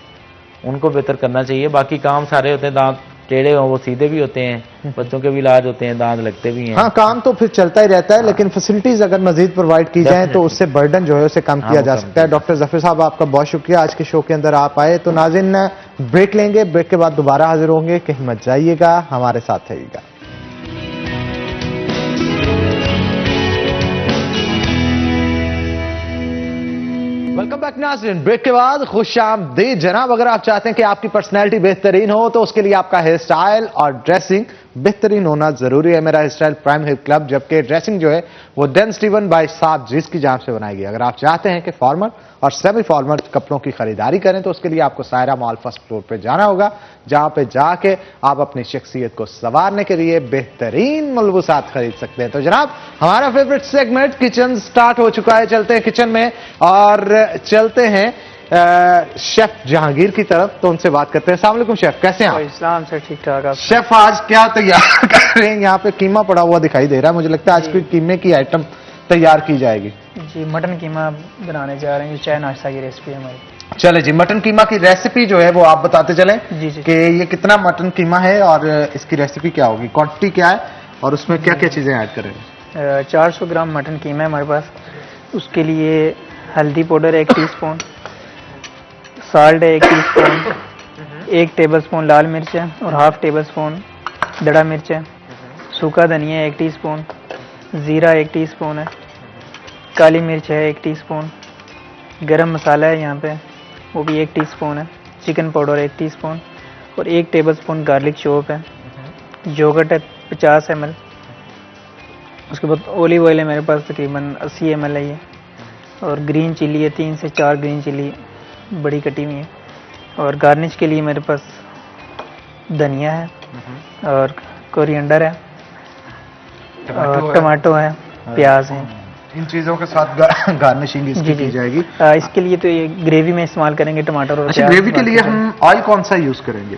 उनको बेहतर करना चाहिए। बाकी काम सारे होते हैं, दांत टेढ़े हों वो सीधे भी होते हैं, बच्चों के भी इलाज होते हैं, दांत लगते भी हैं। हाँ, काम तो फिर चलता ही रहता है, लेकिन फैसिलिटीज अगर मजीद प्रोवाइड की जाए तो उससे बर्डन जो है उसे कम किया जा सकता है। डॉक्टर जफर साहब, आपका बहुत शुक्रिया आज के शो के अंदर आप आए। तो नाज़रीन, ब्रेक लेंगे, ब्रेक के बाद दोबारा हाजिर होंगे, कहीं मत जाइएगा, हमारे साथ रहिएगा। वेलकम बैक नाज़रीन। ब्रेक के बाद खुशामदीद जनाब। अगर आप चाहते हैं कि आपकी पर्सनैलिटी बेहतरीन हो तो उसके लिए आपका हेयर स्टाइल और ड्रेसिंग बेहतरीन होना जरूरी है। मेरा hair style prime hair club, जबकि ड्रेसिंग जो है वो डेन स्टीवन बाय साब जिस की जान से बनाई गई। अगर आप चाहते हैं कि फॉर्मल और सेमी फॉर्मल कपड़ों की खरीदारी करें तो उसके लिए आपको सायरा मॉल फर्स्ट फ्लोर पे जाना होगा, जहां पे जाके आप अपनी शख्सियत को संवारने के लिए बेहतरीन मलबूसात खरीद सकते हैं। तो जनाब, हमारा फेवरेट सेगमेंट किचन स्टार्ट हो चुका है। चलते हैं किचन में और चलते हैं शेफ जहांगीर की तरफ, तो उनसे बात करते हैं। अस्सलाम वालेकुम शेफ, कैसे हैं आप? इस्लाम से ठीक ठाक। आप शेफ आज क्या तैयार कर रहे हैं? यहाँ पे कीमा पड़ा हुआ दिखाई दे रहा है, मुझे लगता है आज कोई कीमे की आइटम तैयार की जाएगी। जी मटन कीमा बनाने जा रहे हैं, चाय नाश्ता की रेसिपी है हमारी। चले जी, मटन कीमा की रेसिपी जो है वो आप बताते चलें जी जी। कि ये कितना मटन कीमा है और इसकी रेसिपी क्या होगी, क्वांटिटी क्या है और उसमें क्या क्या चीजें ऐड करेंगे? 400 ग्राम मटन कीमा है हमारे पास। उसके लिए हल्दी पाउडर 1 टीस्पून, साल्ट है 1 टीस्पून, 1 टेबलस्पून लाल मिर्च है और हाफ टेबल स्पून दड़ा मिर्च है, सूखा धनिया 1 टीस्पून, ज़ीरा 1 टीस्पून है, काली मिर्च है 1 टीस्पून, गरम मसाला है यहाँ पे वो भी 1 टीस्पून है, चिकन पाउडर 1 टीस्पून और 1 टेबलस्पून गार्लिक चॉप है, योगर्ट है 50 ml। उसके बाद ओलिव ऑयल है मेरे पास तकरीबन 80 ml है ये, और ग्रीन चिली है 3 से 4 ग्रीन चिली बड़ी कटी हुई है, और गार्निश के लिए मेरे पास धनिया है और कोरिएंडर है और टमाटो है, प्याज है। इन चीजों के साथ गार्निशिंग इसकी की जाएगी। इसके लिए तो ये ग्रेवी में इस्तेमाल करेंगे टमाटर और अच्छा, ग्रेवी के लिए हम ऑयल कौन सा यूज करेंगे?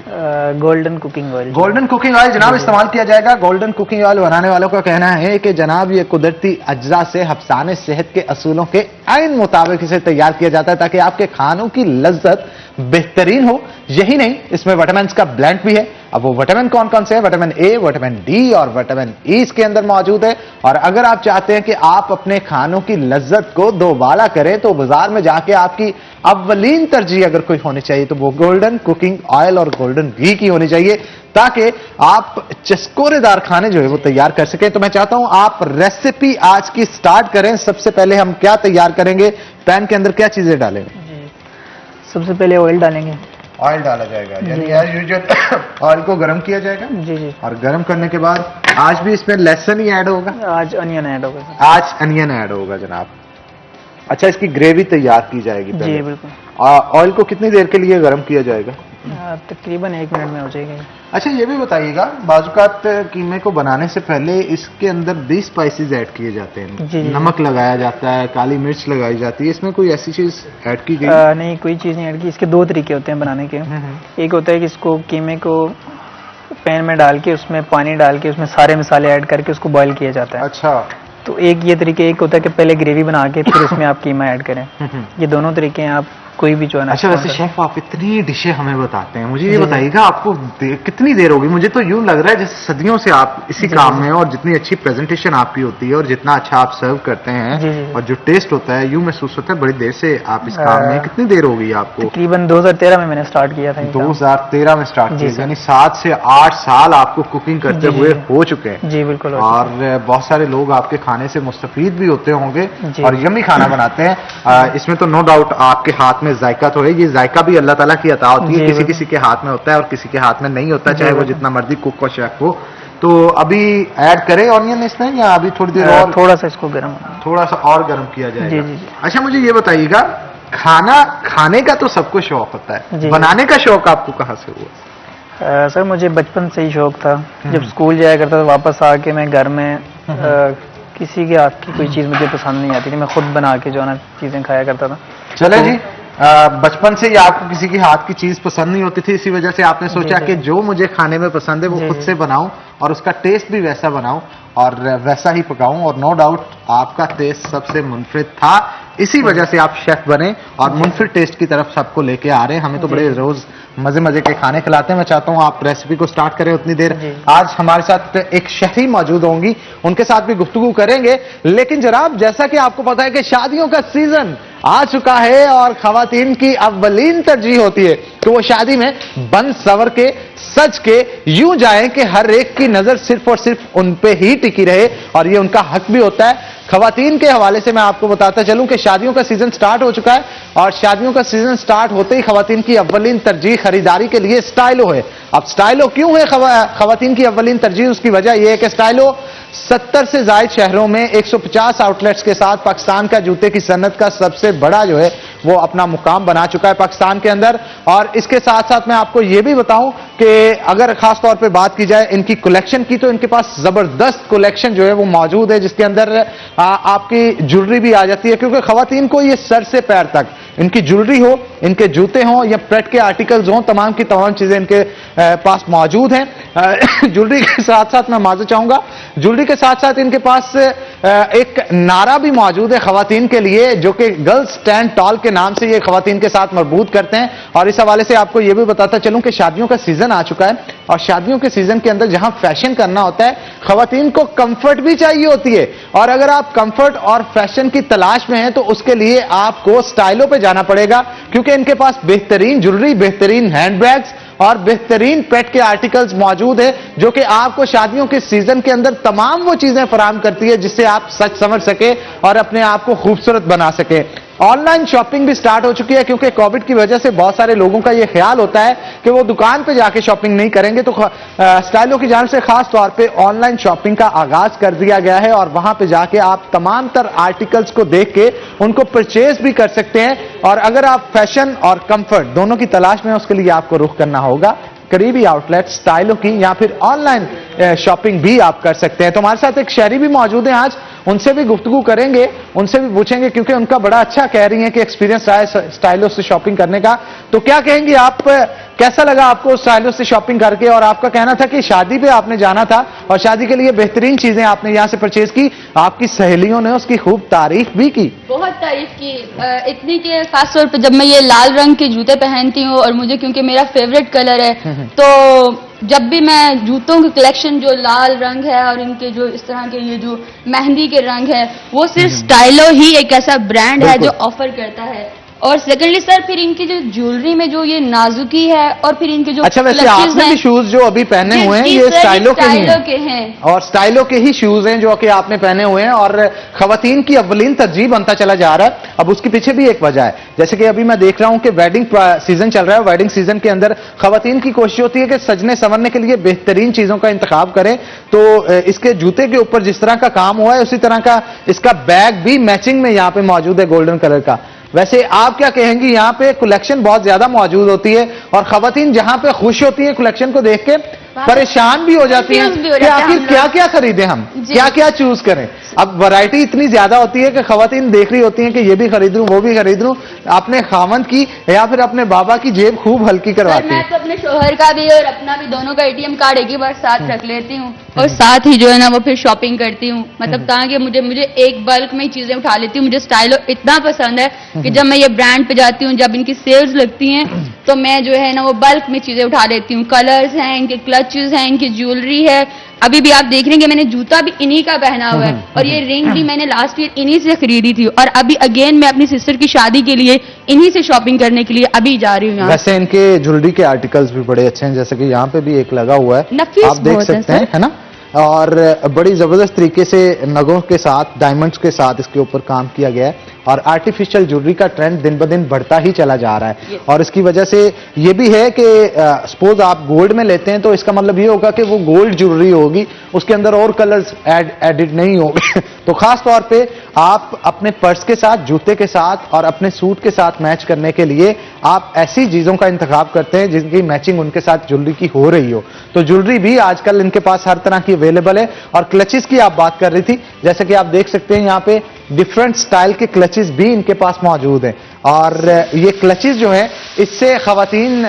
Golden cooking oil. Golden cooking oil जनाब इस्तेमाल किया जाएगा। गोल्डन कुकिंग ऑयल बनाने वालों का कहना है कि जनाब ये कुदरती अज्जा से हफ्साने सेहत के असूलों के आइन मुताबिक इसे तैयार किया जाता है ताकि आपके खानों की लज्जत बेहतरीन हो। यही नहीं, इसमें विटामिन का ब्लेंड भी है। अब वो विटामिन कौन कौन से हैं? विटामिन ए, विटामिन डी और विटामिन ई इसके अंदर मौजूद है। और अगर आप चाहते हैं कि आप अपने खानों की लज्जत को दोबाला करें तो बाजार में जाके आपकी अव्वलीन तरजीह अगर कोई होनी चाहिए तो वो गोल्डन कुकिंग ऑयल और गोल्डन घी की होनी चाहिए, ताकि आप चस्कोरेदार खाने जो है वो तैयार कर सकें। तो मैं चाहता हूं आप रेसिपी आज की स्टार्ट करें। सबसे पहले हम क्या तैयार करेंगे? पैन के अंदर क्या चीजें डालेंगे? जी, सबसे पहले ऑयल डालेंगे। ऑयल डाला जाएगा, यानी एज यूजुअल ऑयल को गर्म किया जाएगा। जी जी। और गर्म करने के बाद आज भी इसमें लहसुन ही ऐड होगा? आज अनियन ऐड होगा सर। आज अनियन ऐड होगा जनाब। अच्छा, इसकी ग्रेवी तैयार की जाएगी पहले? जी बिल्कुल। ऑयल को कितनी देर के लिए गर्म किया जाएगा? तकरीबन 1 मिनट में हो जाएगी। अच्छा, ये भी बताइएगा, बाजुकात कीमे को बनाने से पहले इसके अंदर भी स्पाइसेस ऐड किए जाते हैं, जी। नमक लगाया जाता है, काली मिर्च लगाई जाती है, इसमें कोई ऐसी चीज ऐड की गई? नहीं, कोई चीज़ नहीं ऐड की। इसके 2 तरीके होते हैं बनाने के। एक होता है कि इसको कीमे को पैन में डाल के उसमें पानी डाल के उसमें सारे मसाले ऐड करके उसको बॉईल किया जाता है। अच्छा। तो एक ये तरीके, एक होता है कि पहले ग्रेवी बना के फिर उसमें आप कीमा ऐड करें। ये दोनों तरीके हैं, आप कोई भी जो है ना। अच्छा, वैसे शेफ आप इतनी डिशें हमें बताते हैं, मुझे ये बताइएगा आपको कितनी देर होगी? मुझे तो यूं लग रहा है जैसे सदियों से आप इसी काम में हैं, और जितनी अच्छी प्रेजेंटेशन आपकी होती है और जितना अच्छा आप सर्व करते हैं और जो टेस्ट होता है, यूं महसूस होता है बड़ी देर से आप इस काम में। कितनी देर हो गई आपको? तकरीबन 2013 में मैंने स्टार्ट किया था। 2013 में स्टार्ट किया, यानी 7 से 8 साल आपको कुकिंग करते हुए हो चुके हैं। जी बिल्कुल। और बहुत सारे लोग आपके खाने से मुस्तफीद भी होते होंगे जी। और यम्मी खाना बनाते हैं। इसमें तो नो डाउट आपके हाथ में जायका तो है, ये जायका भी अल्लाह ताला की अता होती है, किसी किसी के हाथ में होता है और किसी के हाथ में नहीं होता, चाहे वो जितना मर्जी कुक और शेफ हो। तो अभी ऐड करें ऑनियन इसमें, या अभी थोड़ी देर और? थोड़ा सा इसको गर्म, थोड़ा सा और गर्म किया जाएगा। जी जी। अच्छा, मुझे ये बताइएगा, खाना खाने का तो सबको शौक होता है, बनाने का शौक आपको कहाँ से हुआ? सर मुझे बचपन से ही शौक था। जब स्कूल जाया करता था, वापस आके मैं घर में किसी के हाथ की कोई चीज़ मुझे पसंद नहीं आती थी, मैं खुद बना के जो है ना चीज़ें खाया करता था। चले जी, बचपन से ही आपको किसी की हाथ की चीज पसंद नहीं होती थी, इसी वजह से आपने सोचा कि जो मुझे खाने में पसंद है वो खुद से बनाऊं और उसका टेस्ट भी वैसा बनाऊं और वैसा ही पकाऊं। और नो डाउट आपका टेस्ट सबसे मुनफरिद था, इसी वजह से आप शेफ बने और मुनफरिद टेस्ट की तरफ सबको लेके आ रहे हैं। हमें तो बड़े रोज मजे मजे के खाने खिलाते हैं। मैं चाहता हूं आप रेसिपी को स्टार्ट करें उतनी देर। आज हमारे साथ एक शहरी मौजूद होंगी, उनके साथ भी गुफ्तगू करेंगे। लेकिन जनाब, जैसा कि आपको पता है कि शादियों का सीजन आ चुका है और खवातीन की अव्वलीन तरजीह होती है तो वो शादी में बन सवर के सज के यूं जाएं कि हर एक की नजर सिर्फ और सिर्फ उन पे ही टिकी रहे, और ये उनका हक भी होता है। खवातीन के हवाले से मैं आपको बताता चलूं कि शादियों का सीजन स्टार्ट हो चुका है और शादियों का सीजन स्टार्ट होते ही खवातीन की अव्वलीन तरजीह खरीदारी के लिए स्टाइलो है। अब स्टाइलो क्यों है खवातीन की अव्वलीन तरजीह? उसकी वजह यह है कि स्टाइलो 70 से ज्यादा शहरों में 150 आउटलेट्स के साथ पाकिस्तान का जूते की सन्नत का सबसे बड़ा जो है वो अपना मुकाम बना चुका है पाकिस्तान के अंदर। और इसके साथ साथ मैं आपको यह भी बताऊं कि अगर खास तौर पे बात की जाए इनकी कलेक्शन की, तो इनके पास जबरदस्त कलेक्शन जो है वो मौजूद है, जिसके अंदर आपकी ज्वेलरी भी आ जाती है, क्योंकि खवातीन को ये सर से पैर तक इनकी ज्वेलरी हो, इनके जूते हों या पेट के आर्टिकल्स हों, तमाम की तमाम चीजें इनके पास मौजूद हैं। ज्वेलरी के साथ साथ मैं माजूद चाहूंगा, ज्वेलरी के साथ साथ इनके पास एक नारा भी मौजूद है खवातीन के लिए, जो कि गर्ल्स स्टैंड टॉल के नाम से ये खवातीन के साथ मरबूत करते हैं। और इस हवाले से आपको यह भी बताता चलूं कि शादियों का सीजन आ चुका है और शादियों के सीजन के अंदर जहां फैशन करना होता है, खवातीन को कंफर्ट भी चाहिए होती है। और अगर आप कंफर्ट और फैशन की तलाश में हैं तो उसके लिए आपको स्टाइलो पे जाना पड़ेगा, क्योंकि इनके पास बेहतरीन ज्वेलरी, बेहतरीन हैंडबैग्स और बेहतरीन पेट के आर्टिकल्स मौजूद है, जो कि आपको शादियों के सीजन के अंदर तमाम वो चीजें फराहम करती है जिससे आप सच समझ सके और अपने आप को खूबसूरत बना सके। ऑनलाइन शॉपिंग भी स्टार्ट हो चुकी है, क्योंकि कोविड की वजह से बहुत सारे लोगों का यह ख्याल होता है कि वो दुकान पे जाके शॉपिंग नहीं करेंगे, तो स्टाइलो की जानिब से खास तौर पे ऑनलाइन शॉपिंग का आगाज कर दिया गया है और वहां पे जाके आप तमाम तर आर्टिकल्स को देख के उनको परचेज भी कर सकते हैं। और अगर आप फैशन और कंफर्ट दोनों की तलाश में हैं, उसके लिए आपको रुख करना होगा करीबी आउटलेट स्टाइलो की, या फिर ऑनलाइन शॉपिंग भी आप कर सकते हैं। तो हमारे साथ एक शहरी भी मौजूद है आज, उनसे भी गुफ्तगू करेंगे, उनसे भी पूछेंगे, क्योंकि उनका बड़ा अच्छा कह रही हैं कि एक्सपीरियंस रहा है स्टाइलो से शॉपिंग करने का। तो क्या कहेंगी आप, कैसा लगा आपको स्टाइलो से शॉपिंग करके? और आपका कहना था कि शादी पे आपने जाना था और शादी के लिए बेहतरीन चीजें आपने यहां से परचेज की, आपकी सहेलियों ने उसकी खूब तारीफ भी की। बहुत तारीफ की, इतनी कि खासतौर पर जब मैं ये लाल रंग के जूते पहनती हूँ और मुझे क्योंकि मेरा फेवरेट कलर है, तो जब भी मैं जूतों की कलेक्शन जो लाल रंग है और इनके जो इस तरह के ये जो मेहंदी के रंग है, वो सिर्फ स्टाइलो ही एक ऐसा ब्रांड है जो ऑफर करता है। और सेकेंडली सर फिर इनकी जो ज्वेलरी में जो ये नाजुकी है और फिर इनके जो अच्छा, वैसे clutches आपने हैं, भी शूज जो अभी पहने जी, हुए हैं जी ये सर, स्टाइलो के ही स्टाइलो के हैं हैं। और स्टाइलो के ही शूज हैं जो कि आपने पहने हुए हैं और खवातीन की अव्वलीन तरजीह बनता चला जा रहा है। अब उसके पीछे भी एक वजह है, जैसे कि अभी मैं देख रहा हूं कि वेडिंग सीजन चल रहा है। वेडिंग सीजन के अंदर खवातीन की कोशिश होती है कि सजने संवरने के लिए बेहतरीन चीजों का इंतखाब करें, तो इसके जूते के ऊपर जिस तरह का काम हुआ है उसी तरह का इसका बैग भी मैचिंग में यहां पे मौजूद है, गोल्डन कलर का। वैसे आप क्या कहेंगी, यहां पे कलेक्शन बहुत ज्यादा मौजूद होती है और खवातीन जहां पे खुश होती है कलेक्शन को देख के परेशान भी हो जाती हैं confused भी हो कि जाते हैं आखिर हम लोग। क्या क्या खरीदें हम, जी। क्या क्या चूज करें। अब वैरायटी इतनी ज्यादा होती है कि खवातीन देख रही होती हैं कि ये भी खरीद लूं वो भी खरीद लूं, अपने खामंद की या फिर अपने बाबा की जेब खूब हल्की सर करवाती मैं है। तो अपने शोहर का भी और अपना भी दोनों का एटीएम कार्ड एक ही बार साथ रख लेती हूँ और साथ ही जो है ना वो फिर शॉपिंग करती हूँ। मतलब ताकि मुझे एक बल्क में ही चीजें उठा लेती हूँ। मुझे स्टाइलो इतना पसंद है कि जब मैं ये ब्रांड पे जाती हूँ, जब इनकी सेल्स लगती हैं तो मैं जो है ना वो बल्क में चीजें उठा लेती हूँ। कलर्स हैं, इनके क्लचेस हैं, इनकी ज्वेलरी है। अभी भी आप देख रहे हैं कि मैंने जूता भी इन्हीं का पहना हुआ है और ये रिंग भी मैंने लास्ट ईयर इन्हीं से खरीदी थी और अभी अगेन मैं अपनी सिस्टर की शादी के लिए इन्हीं से शॉपिंग करने के लिए अभी जा रही हूँ यहाँ। वैसे इनके ज्वेलरी के आर्टिकल्स भी बड़े अच्छे हैं, जैसे कि यहाँ पे भी एक लगा हुआ है, नफीस आप देख बहुत है सकते हैं, सर। है ना। और बड़ी जबरदस्त तरीके से नगों के साथ, डायमंड्स के साथ इसके ऊपर काम किया गया है और आर्टिफिशियल ज्वेलरी का ट्रेंड दिन ब दिन बढ़ता ही चला जा रहा है। और इसकी वजह से ये भी है कि सपोज आप गोल्ड में लेते हैं तो इसका मतलब ये होगा कि वो गोल्ड ज्वेलरी होगी, उसके अंदर और कलर्स एडिट नहीं होंगे। तो खास तौर पे आप अपने पर्स के साथ, जूते के साथ और अपने सूट के साथ मैच करने के लिए आप ऐसी चीजों का इंतखाब करते हैं जिनकी मैचिंग उनके साथ ज्वेलरी की हो रही हो। तो ज्वेलरी भी आजकल इनके पास हर तरह की अवेलेबल है। और क्लचेस की आप बात कर रही थी, जैसे कि आप देख सकते हैं यहाँ पे डिफरेंट स्टाइल के क्लचेस भी इनके पास मौजूद हैं और ये क्लचेस जो है इससे खवातीन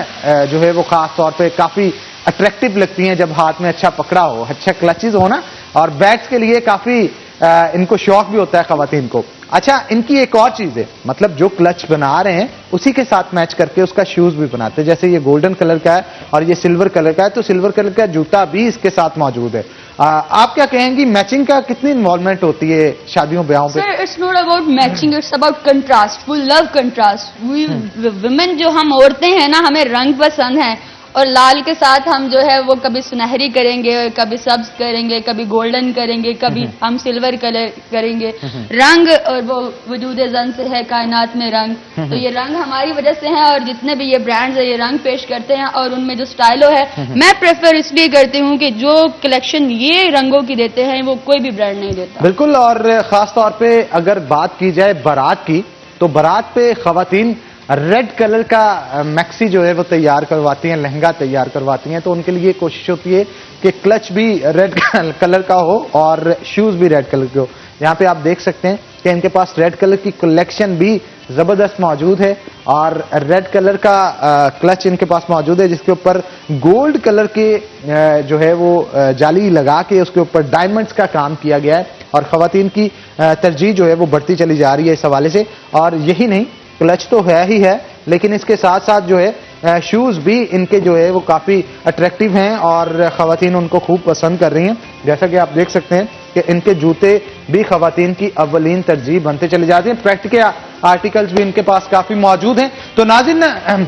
जो है वो खास तौर पे काफी अट्रैक्टिव लगती हैं जब हाथ में अच्छा पकड़ा हो, अच्छा क्लचेस हो ना। और बैग्स के लिए काफी इनको शौक भी होता है खवातीन को। अच्छा, इनकी एक और चीज है, मतलब जो क्लच बना रहे हैं उसी के साथ मैच करके उसका शूज भी बनाते हैं। जैसे ये गोल्डन कलर का है और ये सिल्वर कलर का है, तो सिल्वर कलर का जूता भी इसके साथ मौजूद है। आप क्या कहेंगी, मैचिंग का कितनी इन्वॉल्वमेंट होती है शादियों ब्याहों पे? Sir it's not about matching, it's about contrast. We love contrast. We women जो हम औरतें हैं ना, हमें रंग पसंद है और लाल के साथ हम जो है वो कभी सुनहरी करेंगे, कभी सब्ज करेंगे, कभी गोल्डन करेंगे, कभी हम सिल्वर कलर करेंगे। रंग और वो वजूद जन से है कायनात में रंग, तो ये रंग हमारी वजह से है और जितने भी ये ब्रांड्स है ये रंग पेश करते हैं और उनमें जो स्टाइलो है मैं प्रेफर इसलिए करती हूँ कि जो कलेक्शन ये रंगों की देते हैं वो कोई भी ब्रांड नहीं देता। बिल्कुल। और खास तौर पे अगर बात की जाए बारात की, तो बारात पे खवातीन रेड कलर का मैक्सी जो है वो तैयार करवाती हैं, लहंगा तैयार करवाती हैं। तो उनके लिए कोशिश होती है कि क्लच भी रेड कलर का हो और शूज भी रेड कलर के हो। यहाँ पे आप देख सकते हैं कि इनके पास रेड कलर की कलेक्शन भी जबरदस्त मौजूद है और रेड कलर का क्लच इनके पास मौजूद है जिसके ऊपर गोल्ड कलर के जो है वो जाली लगा के उसके ऊपर डायमंड्स का काम किया गया है। और खवातीन की तरजीह जो है वो बढ़ती चली जा रही है इस हवाले से। और यही नहीं, क्लच तो है ही है, लेकिन इसके साथ साथ जो है शूज भी इनके जो है वो काफी अट्रैक्टिव हैं और खवातीन उनको खूब पसंद कर रही हैं। जैसा कि आप देख सकते हैं कि इनके जूते भी खवातीन की अव्वलीन तरजीह बनते चले जाते हैं। प्रैक्टिकल आर्टिकल्स भी इनके पास काफी मौजूद हैं। तो नाज़रीन,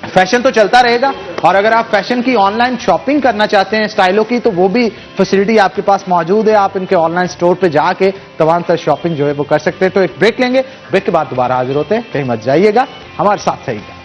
फैशन तो चलता रहेगा और अगर आप फैशन की ऑनलाइन शॉपिंग करना चाहते हैं स्टाइलों की, तो वो भी फैसिलिटी आपके पास मौजूद है। आप इनके ऑनलाइन स्टोर पे जाके तमाम तरह शॉपिंग जो है वो कर सकते हैं। तो एक ब्रेक लेंगे, ब्रेक के बाद दोबारा हाजिर होते हैं, कहीं मत जाइएगा, हमारे साथ रहिएगा।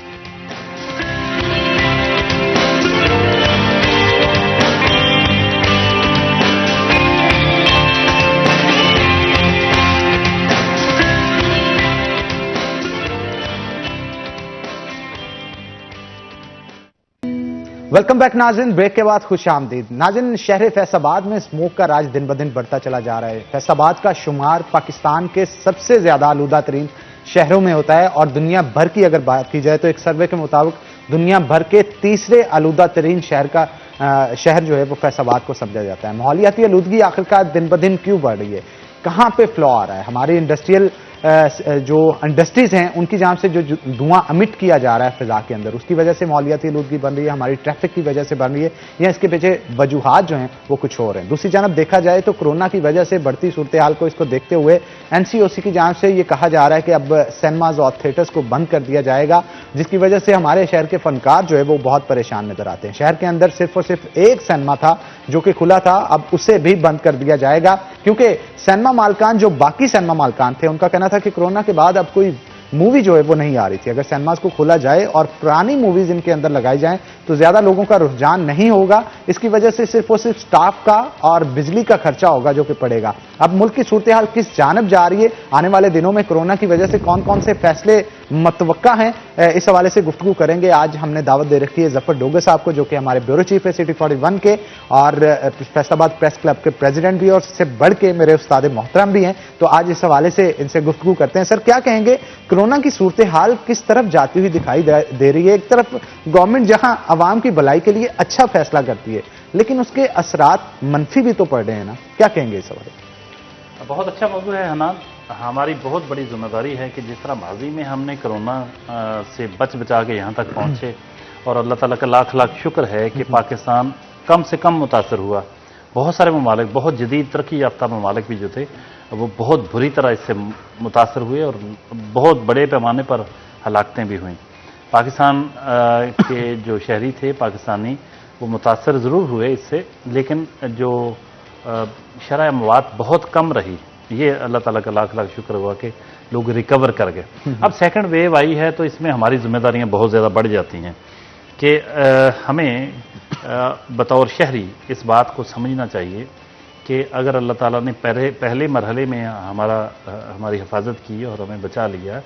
वेलकम बैक नाज़रीन, ब्रेक के बाद खुश आमदीद। नाज़रीन, शहर फैसलाबाद में स्मोक का राज दिन ब दिन बढ़ता चला जा रहा है। फैसलाबाद का शुमार पाकिस्तान के सबसे ज्यादा आलूदा तरीन शहरों में होता है और दुनिया भर की अगर बात की जाए तो एक सर्वे के मुताबिक दुनिया भर के तीसरे आलूदा तरीन शहर जो है वो फैसलाबाद को समझा जाता है। माहौलियाती आलूदगी आखिरकार दिन ब दिन क्यों बढ़ रही है, कहां पे फ्लॉ आ रहा है? हमारी इंडस्ट्रियल जो इंडस्ट्रीज हैं उनकी जान से जो धुआं अमिट किया जा रहा है फिजा के अंदर, उसकी वजह से माहौलियाती आलूदगी बन रही है, हमारी ट्रैफिक की वजह से बन रही है, या इसके पीछे वजूहात जो हैं वो कुछ और हैं। दूसरी जानब देखा जाए तो कोरोना की वजह से बढ़ती सूरत हाल को इसको देखते हुए एनसीओसी की जानिब से ये कहा जा रहा है कि अब सिनेमाज और थिएटर्स को बंद कर दिया जाएगा, जिसकी वजह से हमारे शहर के फनकार जो है वो बहुत परेशान नजर आते हैं। शहर के अंदर सिर्फ और सिर्फ एक सिनेमा था जो कि खुला था, अब उसे भी बंद कर दिया जाएगा, क्योंकि सिनेमा मालकान जो बाकी सिनेमा मालकान थे उनका कहना था कि कोरोना के बाद अब कोई मूवी जो है वो नहीं आ रही थी। अगर सिनेमास को खोला जाए और पुरानी मूवीज इनके अंदर लगाई जाएं तो ज्यादा लोगों का रुझान नहीं होगा। इसकी वजह से सिर्फ और सिर्फ स्टाफ का और बिजली का खर्चा होगा जो कि पड़ेगा। अब मुल्क की सूरत हाल किस जानब जा रही है, आने वाले दिनों में कोरोना की वजह से कौन कौन से फैसले मतवक्का हैं, इस हवाले से गुफ्तगू करेंगे। आज हमने दावत दे रखी है जफर डोगर साहब को, जो कि हमारे ब्यूरो चीफ है सिटी 41 के और फैसलाबाद प्रेस क्लब के प्रेसिडेंट भी, और इससे बढ़ के मेरे उस्ताद मोहतरम भी हैं। तो आज इस हवाले से इनसे गुफ्तगू करते हैं। सर, क्या कहेंगे, कोरोना की सूरत हाल किस तरफ जाती हुई दिखाई दे रही है? एक तरफ गवर्नमेंट जहां आवाम की भलाई के लिए अच्छा फैसला करती है, लेकिन उसके असरात मनफी भी तो पड़ रहे हैं ना, क्या कहेंगे इस हवाले? बहुत अच्छा मौजू है हनान। हमारी बहुत बड़ी जिम्मेदारी है कि जिस तरह माजी में हमने कोरोना से बचा के यहाँ तक पहुँचे, और अल्लाह ताला का लाख लाख शुक्र है कि पाकिस्तान कम से कम मुतासर हुआ। बहुत सारे ममालिक, बहुत जदीद तरक्की याफ्ता ममालिक भी जो थे वो बहुत बुरी तरह इससे मुतासर हुए और बहुत बड़े पैमाने पर हलाकतें भी हुई। पाकिस्तान के जो शहरी थे पाकिस्तानी, वो मुतासर ज़रूर हुए इससे, लेकिन जो शरह मवात बहुत कम रही। ये अल्लाह ताला का लाख लाख शुक्र हुआ कि लोग रिकवर कर गए। अब सेकंड वेव आई है तो इसमें हमारी जिम्मेदारियां बहुत ज़्यादा बढ़ जाती हैं कि हमें बतौर शहरी इस बात को समझना चाहिए कि अगर अल्लाह ताला ने पहले मरहले में हमारी हिफाजत की और हमें बचा लिया,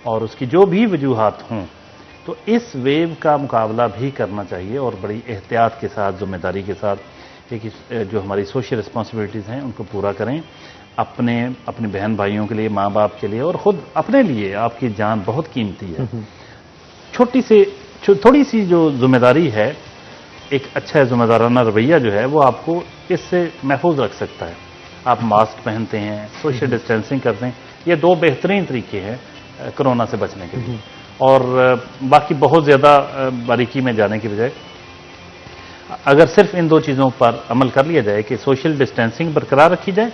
और उसकी जो भी वजूहात हों, तो इस वेव का मुकाबला भी करना चाहिए और बड़ी एहतियात के साथ, जिम्मेदारी के साथ, कि जो हमारी सोशल रिस्पॉन्सिबिलिटीज़ हैं उनको पूरा करें, अपने बहन भाइयों के लिए, माँ बाप के लिए, और ख़ुद अपने लिए। आपकी जान बहुत कीमती है। थोड़ी सी जो जिम्मेदारी है, एक अच्छा जिम्मेदाराना रवैया जो है वो आपको इससे महफूज रख सकता है। आप मास्क पहनते हैं, सोशल डिस्टेंसिंग करते हैं, ये दो बेहतरीन तरीके हैं कोरोना से बचने के लिए। और बाकी बहुत ज़्यादा बारीकी में जाने की बजाय अगर सिर्फ इन दो चीज़ों पर अमल कर लिया जाए कि सोशल डिस्टेंसिंग बरकरार रखी जाए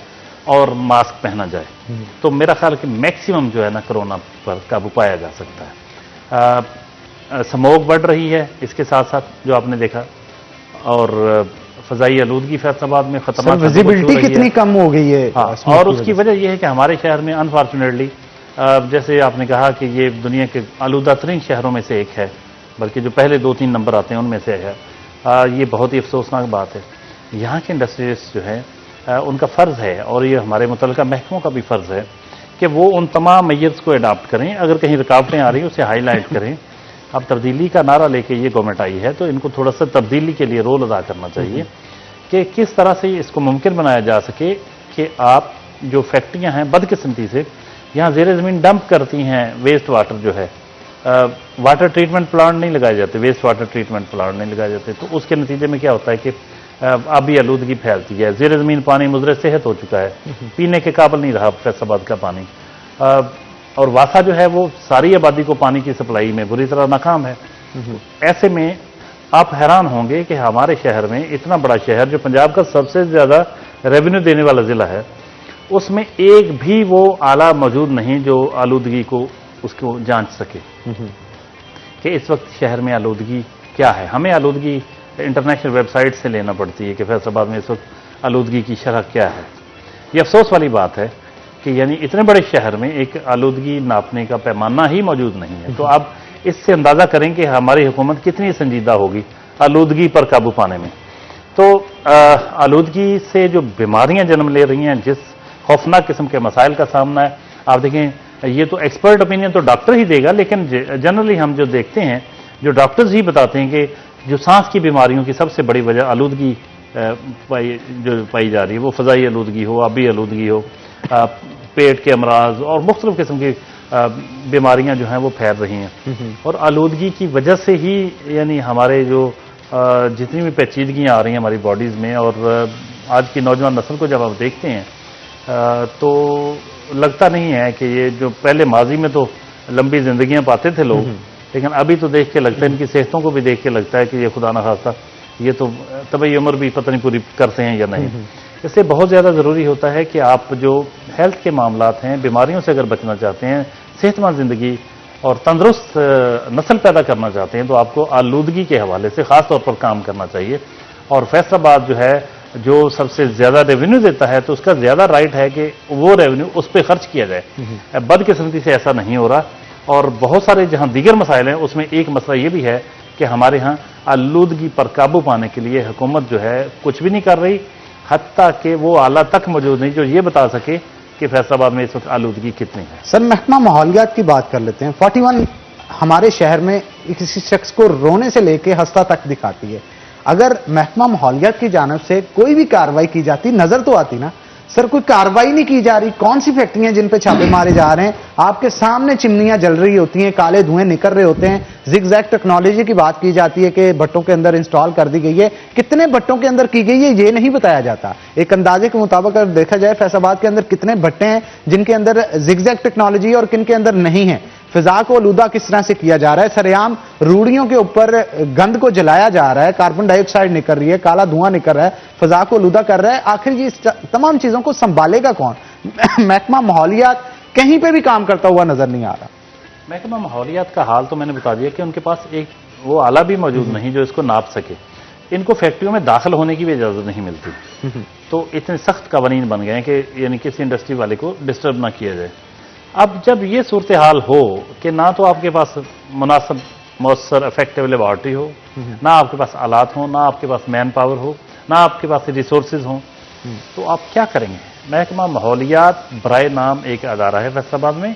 और मास्क पहना जाए, तो मेरा ख्याल कि मैक्सिमम जो है ना कोरोना पर काबू पाया जा सकता है। स्मोक बढ़ रही है इसके साथ साथ जो आपने देखा, और फ़ज़ाई आलूदगी फैसलाबाद में खतरनाक विजिबिलिटी कितनी कम हो गई है। हाँ, और उसकी वजह यह है कि हमारे शहर में अनफॉर्चुनेटली, जैसे आपने कहा कि ये दुनिया के आलूदा तरीन शहरों में से एक है, बल्कि जो पहले 2-3 नंबर आते हैं उनमें से है। ये बहुत ही अफसोसनाक बात है। यहाँ के इंडस्ट्रियलिस्ट जो है उनका फ़र्ज़ है, और ये हमारे मुतल्लिका महकमों का भी फ़र्ज़ है कि वो उन तमाम मेजर्स को अडॉप्ट करें। अगर कहीं रुकावटें आ रही हैं उसे हाईलाइट करें। अब तब्दीली का नारा लेके ये गवर्नमेंट आई है, तो इनको थोड़ा सा तब्दीली के लिए रोल अदा करना चाहिए कि किस तरह से इसको मुमकिन बनाया जा सके कि आप जो फैक्ट्रियाँ हैं बदकिस्मती से यहाँ ज़ेर ज़मीन डंप करती हैं वेस्ट वाटर जो है, वाटर ट्रीटमेंट प्लांट नहीं लगाए जाते, वेस्ट वाटर ट्रीटमेंट प्लांट नहीं लगाए जाते, तो उसके नतीजे में क्या होता है कि अब भी आलूदगी फैलती है। ज़ेर ज़मीन पानी मुज़र सेहत हो चुका है, पीने के काबिल नहीं रहा फैसलाबाद का पानी। और वासा जो है वो सारी आबादी को पानी की सप्लाई में बुरी तरह नाकाम है। ऐसे में आप हैरान होंगे कि हमारे शहर में, इतना बड़ा शहर जो पंजाब का सबसे ज़्यादा रेवेन्यू देने वाला ज़िला है, उसमें एक भी वो आला मौजूद नहीं जो आलूदगी को उसको जांच सके कि इस वक्त शहर में आलूदगी क्या है। हमें आलूदगी इंटरनेशनल वेबसाइट से लेना पड़ती है कि फैसलाबाद में इस वक्त आलूदगी की शरह क्या है। ये अफसोस वाली बात है कि यानी इतने बड़े शहर में एक आलूदगी नापने का पैमाना ही मौजूद नहीं है। तो आप इससे अंदाज़ा करें कि हमारी हुकूमत कितनी संजीदा होगी आलूदगी पर काबू पाने में। तो आलूदगी से जो बीमारियां जन्म ले रही हैं, जिस खौफनाक किस्म के मसाइल का सामना है, आप देखें, ये तो एक्सपर्ट ओपिनियन तो डॉक्टर ही देगा, लेकिन जनरली हम जो देखते हैं, जो डॉक्टर्स ही बताते हैं कि जो सांस की बीमारियों की सबसे बड़ी वजह आलूदगी पाई जा रही है, वो फ़ज़ाई आलूदगी हो, आबी आलूदगी हो, पेट के अमराज और मुख्तलिफ किस्म की बीमारियां जो हैं वो फैल रही हैं। और आलूदगी की वजह से ही यानी हमारे जो जितनी भी पेचीदगियाँ आ रही हैं हमारी बॉडीज़ में, और आज की नौजवान नस्ल को जब आप देखते हैं तो लगता नहीं है कि ये जो पहले माजी में तो लंबी जिंदगियां पाते थे लोग, लेकिन अभी तो देख के लगता है, इनकी सेहतों को भी देख के लगता है कि ये खुदा न खास्ता ये तो तभी उम्र भी पता नहीं पूरी करते हैं या नहीं। इसलिए बहुत ज़्यादा ज़रूरी होता है कि आप जो हेल्थ के मामलात हैं, बीमारियों से अगर बचना चाहते हैं, सेहतमंद ज़िंदगी और तंदुरुस्त नस्ल पैदा करना चाहते हैं, तो आपको आलूदगी के हवाले से ख़ास तौर पर काम करना चाहिए। और फैसलाबाद जो है, जो सबसे ज़्यादा रेवेन्यू देता है, तो उसका ज़्यादा राइट है कि वो रेवेन्यू उस पर खर्च किया जाए। बदकिस्मती से ऐसा नहीं हो रहा। और बहुत सारे जहाँ दीगर मसाइल हैं, उसमें एक मसला ये भी है कि हमारे यहाँ आलूदगी पर काबू पाने के लिए हुकूमत जो है कुछ भी नहीं कर रही, हत्ता कि वो आला तक मौजूद नहीं जो ये बता सके कि फैसलाबाद में इस वक्त आलूदगी कितनी है। सर, महकमा माहौलियात की बात कर लेते हैं। 41 हमारे शहर में किसी शख्स को रोने से लेके हंसता तक दिखाती है। अगर महकमा माहौलियात की जानिब से कोई भी कार्रवाई की जाती, नजर तो आती ना सर, कोई कार्रवाई नहीं की जा रही। कौन सी फैक्ट्रियां जिन पे छापे मारे जा रहे हैं? आपके सामने चिमनियां जल रही होती हैं, काले धुएं निकल रहे होते हैं। जिगजैग टेक्नोलॉजी की बात की जाती है कि भट्टों के अंदर इंस्टॉल कर दी गई है, कितने भट्टों के अंदर की गई है ये नहीं बताया जाता। एक अंदाजे के मुताबिक अगर देखा जाए फैसलाबाद के अंदर कितने भट्टे हैं जिनके अंदर जिगजैग टेक्नोलॉजी और किन के अंदर नहीं है। फिजा को आलूदा किस तरह से किया जा रहा है? सरेआम रूढ़ियों के ऊपर गंद को जलाया जा रहा है, कार्बन डाइऑक्साइड निकल रही है, काला धुआं निकल रहा है, फिजा को आलूदा कर रहा है। आखिर ये तमाम चीजों को संभालेगा कौन? महकमा माहौलियात कहीं पे भी काम करता हुआ नजर नहीं आ रहा। महकमा माहौलियात का हाल तो मैंने बता दिया कि उनके पास एक वो आला भी मौजूद नहीं जो इसको नाप सके। इनको फैक्ट्रियों में दाखिल होने की भी इजाजत नहीं मिलती। तो इतने सख्त कवानीन बन गए हैं कि यानी किसी इंडस्ट्री वाले को डिस्टर्ब ना किया जाए। अब जब ये सूरत हाल हो कि ना तो आपके पास मुनासिब मौसर इफेक्टिव लेबॉर्ट्री हो, ना आपके पास आलात हो, ना आपके पास मैन पावर हो, ना आपके पास रिसोर्सेज हों, तो आप क्या करेंगे? महकमा माहौलियात बराए नाम एक अदारा है फैसलाबाद में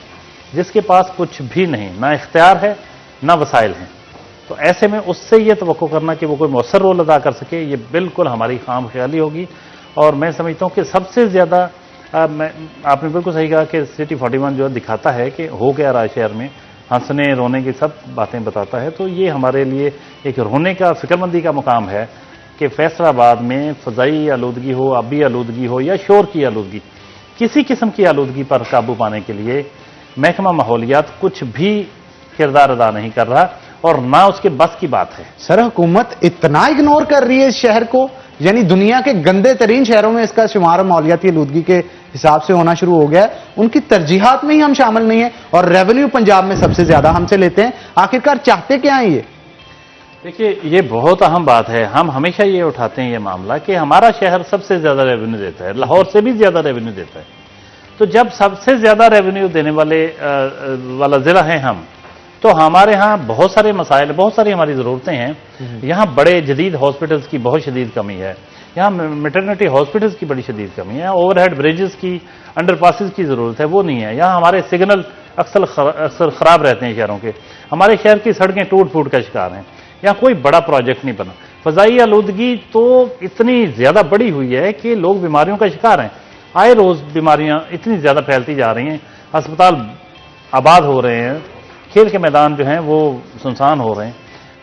जिसके पास कुछ भी नहीं, ना इख्तियार है ना वसाइल हैं। तो ऐसे में उससे ये तवक्को करना कि वो कोई मौसर रोल अदा कर सके, ये बिल्कुल हमारी खाम ख्याली होगी। और मैं समझता हूँ कि सबसे ज़्यादा आपने बिल्कुल सही कहा कि सिटी 41 जो दिखाता है कि हो क्या रहा है शहर में, हंसने रोने की सब बातें बताता है। तो ये हमारे लिए एक रोने का, फिक्रमंदी का मुकाम है कि फैसलाबाद में फ़ज़ाई आलूदगी हो, आबी आलूदगी हो या शोर की आलूदगी, किसी किस्म की आलूदगी पर काबू पाने के लिए महकमा माहौलियात कुछ भी किरदार अदा नहीं कर रहा और ना उसके बस की बात है। सर, हुकूमत इतना इग्नोर कर रही है इस शहर को, यानी दुनिया के गंदे तरीन शहरों में इसका शुमार माहौलियाती आलूदगी के हिसाब से होना शुरू हो गया है। उनकी तरजीहात में ही हम शामिल नहीं है और रेवेन्यू पंजाब में सबसे ज्यादा हमसे लेते हैं। आखिरकार चाहते क्या है ये? देखिए, ये बहुत अहम बात है। हम हमेशा ये उठाते हैं ये मामला कि हमारा शहर सबसे ज्यादा रेवेन्यू देता है, लाहौर से भी ज्यादा रेवेन्यू देता है। तो जब सबसे ज्यादा रेवेन्यू देने वाला जिला है हम, तो हमारे यहाँ बहुत सारे मसाइल, बहुत सारी हमारी ज़रूरतें हैं। यहाँ बड़े जदीद हॉस्पिटल्स की बहुत शदीद कमी है, यहाँ मैटरनिटी हॉस्पिटल्स की बड़ी शदीद कमी है, ओवरहेड ब्रिजेस की, अंडरपासेस की ज़रूरत है, वो नहीं है। यहाँ हमारे सिग्नल अक्सर ख़राब रहते हैं शहरों के। हमारे शहर की सड़कें टूट फूट का शिकार हैं। यहाँ कोई बड़ा प्रोजेक्ट नहीं बना। फ़ज़ाई आलूदगी तो इतनी ज़्यादा बढ़ी हुई है कि लोग बीमारियों का शिकार हैं। आए रोज़ बीमारियाँ इतनी ज़्यादा फैलती जा रही हैं, अस्पताल आबाद हो रहे हैं, खेल के मैदान जो हैं वो सुनसान हो रहे हैं।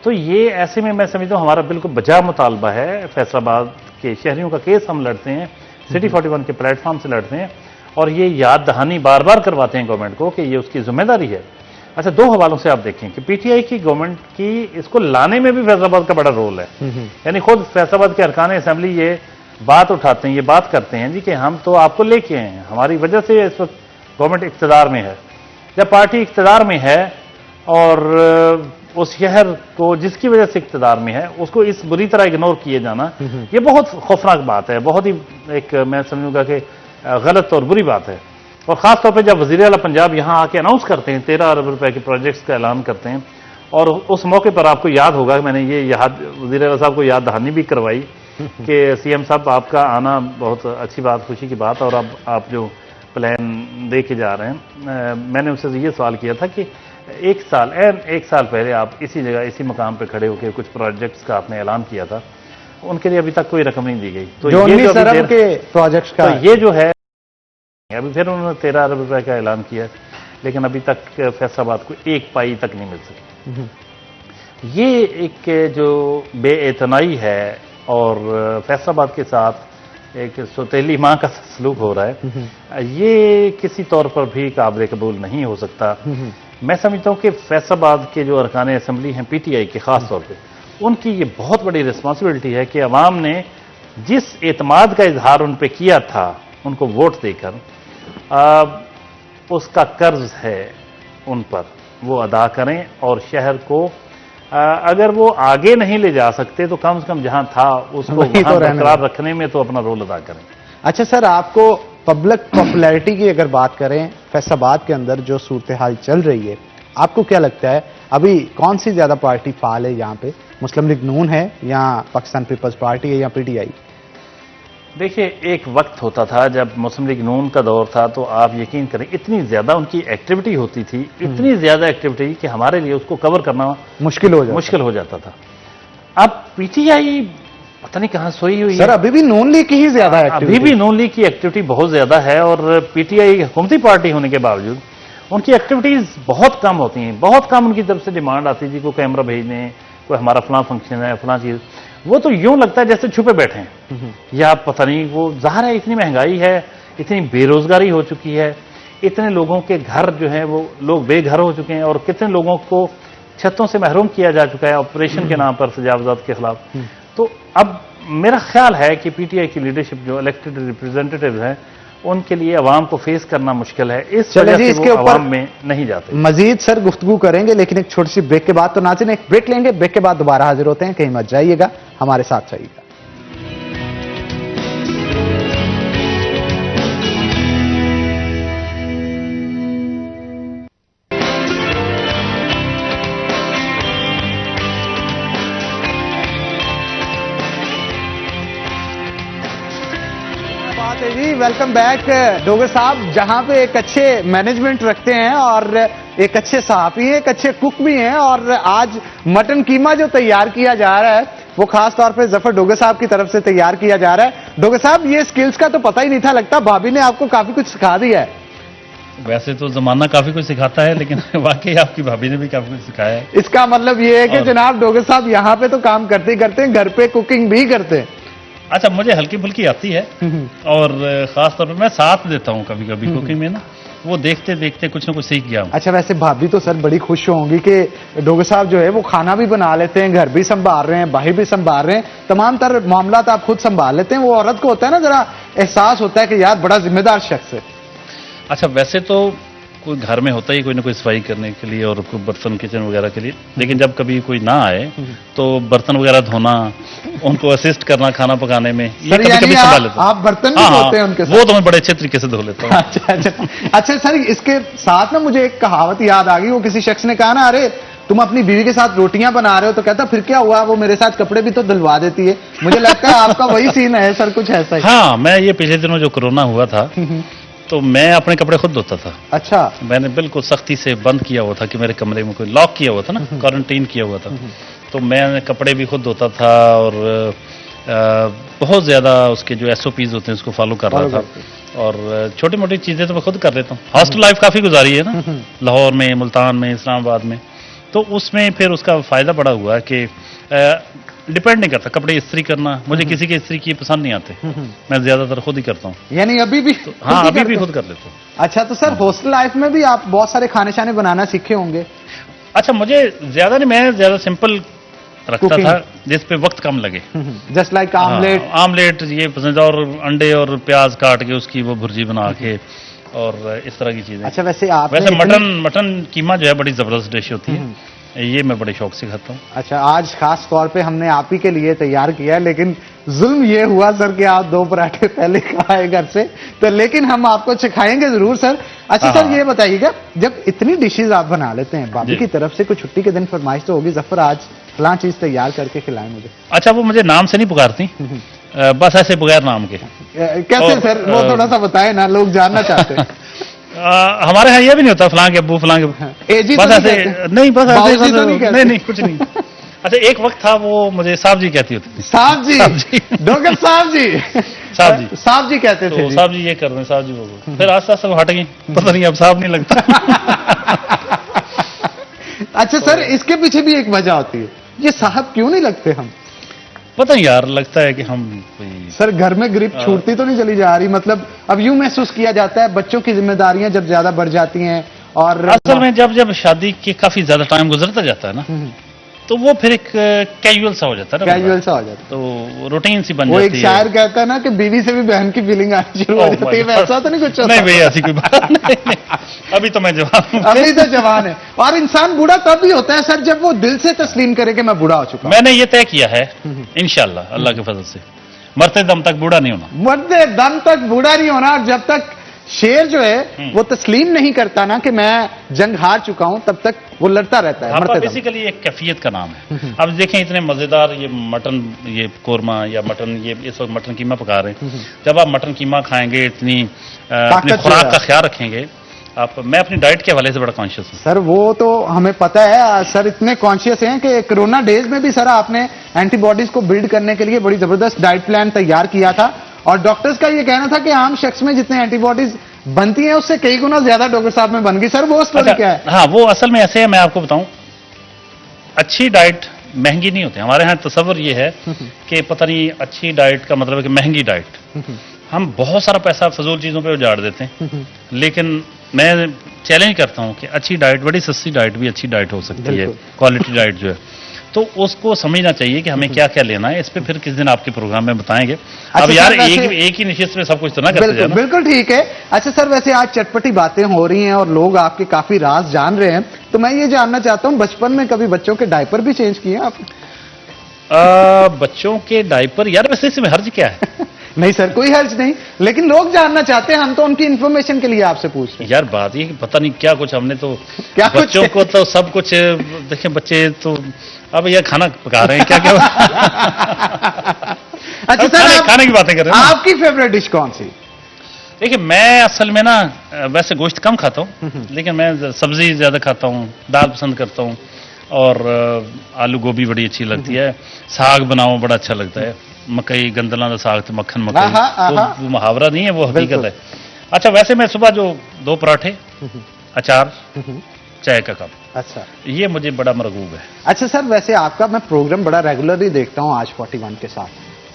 तो ये ऐसे में मैं समझता हूँ हमारा बिल्कुल बजा मुतालबा है। फैसलाबाद के शहरियों का केस हम लड़ते हैं, सिटी 41 के प्लेटफॉर्म से लड़ते हैं और ये याद दहानी बार बार करवाते हैं गवर्नमेंट को कि ये उसकी जिम्मेदारी है। अच्छा, दो हवालों से आप देखें कि पीटीआई की गवर्नमेंट की इसको लाने में भी फैसलाबाद का बड़ा रोल है। यानी खुद फैसलाबाद के अरकान असेंबली ये बात उठाते हैं, ये बात करते हैं जी कि हम तो आपको लेके आए हैं, हमारी वजह से इस वक्त गवर्नमेंट इख्तिदार में है। जब पार्टी इख्तिदार में है और उस शहर को जिसकी वजह से इख्तिदार में है उसको इस बुरी तरह इग्नोर किए जाना, ये बहुत खौफनाक बात है, बहुत ही एक मैं समझूंगा कि गलत और बुरी बात है। और ख़ास तौर पे जब वज़ीर आला पंजाब यहाँ आके अनाउंस करते हैं, 13 अरब रुपए के प्रोजेक्ट्स का ऐलान करते हैं, और उस मौके पर आपको याद होगा मैंने ये वज़ीर आला साहब को याद दहानी भी करवाई कि सीएम साहब आपका आना बहुत अच्छी बात, खुशी की बात, और अब आप जो प्लान दे के जा रहे हैं। मैंने उनसे ये सवाल किया था कि एक साल पहले आप इसी जगह इसी मकाम पे खड़े होकर कुछ प्रोजेक्ट्स का आपने ऐलान किया था, उनके लिए अभी तक कोई रकम नहीं दी गई। तो जो 19 अरब के प्रोजेक्ट्स का, तो ये जो है अभी फिर उन्होंने 13 अरब रुपए का ऐलान किया, लेकिन अभी तक फैसलाबाद को एक पाई तक नहीं मिल सकी। ये एक जो बेइतनाई है और फैसलाबाद के साथ एक सौतेली माँ का सलूक हो रहा है, ये किसी तौर पर भी काबिल कबूल नहीं हो सकता। मैं समझता हूँ कि फैसलाबाद के जो अरकान असम्बली हैं पीटीआई के ख़ास तौर पे, उनकी ये बहुत बड़ी रिस्पॉन्सिबिलिटी है कि अवाम ने जिस एतमाद का इजहार उन पे किया था उनको वोट देकर, उसका कर्ज है उन पर, वो अदा करें और शहर को अगर वो आगे नहीं ले जा सकते तो कम से कम जहां था उसको वहां बरकरार रखने में तो अपना रोल अदा करें। अच्छा सर, आपको पब्लिक पॉपुलैरिटी की अगर बात करें फैसलाबाद के अंदर जो सूरत हाल चल रही है, आपको क्या लगता है अभी कौन सी ज्यादा पार्टी फाल है यहाँ पे? मुस्लिम लीग नून है या पाकिस्तान पीपल्स पार्टी है या पीटीआई? देखिए, एक वक्त होता था जब मुस्लिम लीग नून का दौर था तो आप यकीन करें इतनी ज्यादा उनकी एक्टिविटी होती थी, इतनी ज्यादा एक्टिविटी कि हमारे लिए उसको कवर करना मुश्किल हो जाता था। अब पीटीआई पता नहीं कहां सोई हुई है सर, अभी भी नून लीग की ही ज्यादा एक्टिविटी, अभी भी नून लीग की एक्टिविटी बहुत ज्यादा है और पीटीआई हुकूमती पार्टी होने के बावजूद उनकी एक्टिविटीज बहुत कम होती हैं। बहुत कम उनकी तरफ से डिमांड आती है जी, कोई कैमरा भेजने, कोई हमारा फलां फंक्शन है, फलां चीज, वो तो यूं लगता है जैसे छुपे बैठे हैं या पता नहीं। वो जाहिर है इतनी महंगाई है, इतनी बेरोजगारी हो चुकी है, इतने लोगों के घर जो है वो लोग बेघर हो चुके हैं और कितने लोगों को छतों से महरूम किया जा चुका है ऑपरेशन के नाम पर तजावुजात के खिलाफ। तो अब मेरा ख्याल है कि पीटीआई की लीडरशिप जो इलेक्टेड रिप्रेजेंटेटिव हैं उनके लिए अवाम को फेस करना मुश्किल है, इस वजह से इसके वो ऊपर अवाम में नहीं जाते। मजीद सर गुफ्तगू करेंगे, लेकिन एक छोटी सी ब्रेक के बाद। तो नाज़रीन, एक ब्रेक लेंगे, ब्रेक के बाद दोबारा हाजिर होते हैं। कहीं मत जाइएगा, हमारे साथ रहिएगा। जी वेलकम बैक। डोगर साहब जहां पे एक अच्छे मैनेजमेंट रखते हैं और एक अच्छे सहाफी हैं, एक अच्छे कुक भी हैं, और आज मटन कीमा जो तैयार किया जा रहा है वो खास तौर पे जफर डोगर साहब की तरफ से तैयार किया जा रहा है। डोगर साहब, ये स्किल्स का तो पता ही नहीं था, लगता भाभी ने आपको काफी कुछ सिखा दिया है। वैसे तो जमाना काफी कुछ सिखाता है, लेकिन वाकई आपकी भाभी ने भी काफी कुछ सिखाया है। इसका मतलब ये है कि जनाब डोगर साहब यहाँ पे तो काम करते ही करते हैं, घर पे कुकिंग भी करते हैं। अच्छा, मुझे हल्की फुल्की आती है और खास तौर पर मैं साथ देता हूँ कभी कभी कुकिंग में ना, वो देखते देखते कुछ ना कुछ सीख गया हूँ। अच्छा, वैसे भाभी तो सर बड़ी खुश होंगी कि डोगर साहब जो है वो खाना भी बना लेते हैं, घर भी संभाल रहे हैं, बाहर भी संभाल रहे हैं, तमाम तरह मामला आप खुद संभाल लेते हैं। वो औरत को होता है ना, जरा एहसास होता है कि यार बड़ा जिम्मेदार शख्स है। अच्छा, वैसे तो कोई घर में होता ही कोई ना कोई सफाई करने के लिए और कोई बर्तन किचन वगैरह के लिए, लेकिन जब कभी कोई ना आए तो बर्तन वगैरह धोना, उनको असिस्ट करना खाना पकाने में, ये कभी कभी संभाल लेता हूं। आप बर्तन भी धोते हैं उनके साथ? वो तो मैं बड़े अच्छे तरीके से धो लेता हूँ। अच्छा सर, इसके साथ ना मुझे एक कहावत याद आ गई। वो किसी शख्स ने कहा ना, अरे तुम अपनी बीवी के साथ रोटियां बना रहे हो, तो कहता फिर क्या हुआ, वो मेरे साथ कपड़े भी तो धुलवा देती है। मुझे लगता है आपका वही सीन है सर, कुछ ऐसा ही। हाँ, मैं ये पिछले दिनों जो कोरोना हुआ था तो मैं अपने कपड़े खुद धोता था। अच्छा। मैंने बिल्कुल सख्ती से बंद किया हुआ था कि मेरे कमरे में कोई लॉक किया हुआ था ना, क्वारंटीन किया हुआ था, तो मैं कपड़े भी खुद धोता था और बहुत ज्यादा उसके जो SOPs होते हैं उसको फॉलो कर रहा था। और छोटी मोटी चीजें तो मैं खुद कर लेता हूँ। हॉस्टल लाइफ काफी गुजारी है ना, लाहौर में, मुल्तान में, इस्लामाबाद में, तो उसमें फिर उसका फायदा बड़ा हुआ कि डिपेंड नहीं करता कपड़े इस्त्री करना, मुझे किसी के इस्त्री की पसंद नहीं आते, मैं ज्यादातर खुद ही करता हूँ। यानी अभी भी? हाँ, अभी भी खुद कर लेता हूँ। अच्छा, तो सर हॉस्टल लाइफ में भी आप बहुत सारे खाने शाने बनाना सीखे होंगे? अच्छा, मुझे ज्यादा नहीं, मैं ज्यादा सिंपल रखता था जिस पे वक्त कम लगे। Just like omelette? आमलेट ये पसंद, और अंडे और प्याज काट के उसकी वो भुर्जी बना के और इस तरह की चीजें। अच्छा, वैसे मटन कीमा जो है बड़ी जबरदस्त डिश होती है, ये मैं बड़े शौक से खाता हूँ। अच्छा, आज खास तौर पे हमने आप ही के लिए तैयार किया है, लेकिन जुल्म ये हुआ सर कि आप 2 पराठे पहले खाए घर से, तो लेकिन हम आपको सिखाएंगे जरूर सर। अच्छा सर, ये बताइएगा, जब इतनी डिशेज आप बना लेते हैं, भाभी की तरफ से कोई छुट्टी के दिन फरमाइश तो होगी, जफर आज फलां चीज तैयार करके खिलाएं मुझे? अच्छा, वो मुझे नाम से नहीं पुकारती, बस ऐसे बगैर नाम के। कैसे सर, वो थोड़ा सा बताए ना, लोग जानना चाहते हैं। हमारे यहाँ ये भी नहीं होता फलां के अब्बू फलां के, बस ऐसे नहीं, बस ऐसे नहीं, कुछ नहीं। अच्छा, एक वक्त था वो मुझे साहब जी कहती होती थी। साहब जी? डॉक्टर साहब जी? साहब जी कहते थे। साहब जी ये कर रहे हैं, साहब जी बोलो। फिर आस्ते आस्ते हट गई, पता नहीं अब साहब नहीं लगता। अच्छा सर, इसके पीछे भी एक वजह होती है, ये साहब क्यों नहीं लगते हम? पता नहीं यार, लगता है कि हम कोई सर घर में ग्रिप छूटती तो नहीं चली जा रही? मतलब अब यूं महसूस किया जाता है बच्चों की जिम्मेदारियां जब ज्यादा बढ़ जाती हैं और असल में जब शादी के काफी ज्यादा टाइम गुजरता जाता है ना, तो वो फिर एक कैजुअल सा हो जाता है ना, कैजुअल सा हो जाता है। तो रूटीन सी बन वो जाती एक है। शायर कहता है ना कि बीवी से भी बहन की फीलिंग आनी शुरू हो Oh जाती है, my God. वैसा तो नहीं कुछ होता? नहीं भैया, ऐसी कोई बात नहीं। अभी तो मैं जवान हूं। अभी तो जवान है। और इंसान बूढ़ा तब ही होता है सर जब वो दिल से तस्लीम करे कि मैं बूढ़ा हो चुका हूं। मैंने ये तय किया है इंशाल्लाह अल्लाह के फजल से, मरते दम तक बूढ़ा नहीं होना। मरते दम तक बूढ़ा नहीं होना। और जब तक शेर जो है वो तस्लीम नहीं करता ना कि मैं जंग हार चुका हूं, तब तक वो लड़ता रहता है आपका मरते दम। बेसिकली एक कैफियत का नाम है। अब देखें इतने मजेदार ये मटन, ये कोरमा या मटन, ये इस वक्त मटन कीमा पका रहे हैं। जब आप मटन कीमा खाएंगे, अपनी खुराक का ख्याल रखेंगे आप, मैं अपनी डाइट के हवाले से बड़ा कॉन्शियस हूँ सर। वो तो हमें पता है सर, इतने कॉन्शियस हैं कि कोरोना डेज में भी सर आपने एंटीबॉडीज को बिल्ड करने के लिए बड़ी जबरदस्त डाइट प्लान तैयार किया था। और डॉक्टर्स का ये कहना था कि आम शख्स में जितने एंटीबॉडीज बनती हैं उससे कई गुना ज्यादा डॉक्टर साहब में बन गई। सर वो स्टोरी क्या है? हाँ, वो असल में ऐसे है, मैं आपको बताऊं, अच्छी डाइट महंगी नहीं होती। हमारे यहाँ तस्वर ये है कि पता नहीं अच्छी डाइट का मतलब है कि महंगी डाइट। हम बहुत सारा पैसा फजूल चीजों पे उजाड़ देते हैं, लेकिन मैं चैलेंज करता हूं कि अच्छी डाइट, बड़ी सस्ती डाइट भी अच्छी डाइट हो सकती है, क्वालिटी डाइट जो है। तो उसको समझना चाहिए कि हमें क्या क्या लेना है। इस पे फिर किस दिन आपके प्रोग्राम में बताएंगे। अब यार एक ही निश्चित में सब कुछ तो ना करते जाना। बिल्कुल ठीक है। अच्छा सर, वैसे आज चटपटी बातें हो रही हैं और लोग आपके काफी राज जान रहे हैं, तो मैं ये जानना चाहता हूं बचपन में कभी बच्चों के डायपर भी चेंज किए आप? बच्चों के डायपर, यार वैसे इसमें हर्ज क्या है? नहीं सर, कोई हर्ज नहीं, लेकिन लोग जानना चाहते हैं, हम तो उनकी इंफॉर्मेशन के लिए आपसे पूछ रहे हैं। यार बात ये कि पता नहीं क्या कुछ हमने तो क्या बच्चों को तो सब कुछ देखें, बच्चे तो अब यह खाना पका रहे हैं क्या क्या। अच्छा सर, खाने की बातें कर रहे हैं ना। आपकी फेवरेट डिश कौन सी? देखिए मैं असल में ना वैसे गोश्त कम खाता हूँ, लेकिन मैं सब्जी ज्यादा खाता हूँ, दाल पसंद करता हूँ, और आलू गोभी बड़ी अच्छी लगती है। साग बनाओ बड़ा अच्छा लगता है, मकई गंदला का साग तो मक्खन मकई, तो वो मुहावरा नहीं है, वो हकीकत है। अच्छा वैसे मैं सुबह जो 2 पराठे, अचार, चाय का कप, अच्छा ये मुझे बड़ा मरगूब है। अच्छा सर, वैसे आपका मैं प्रोग्राम बड़ा रेगुलरली देखता हूँ आज 41 के साथ,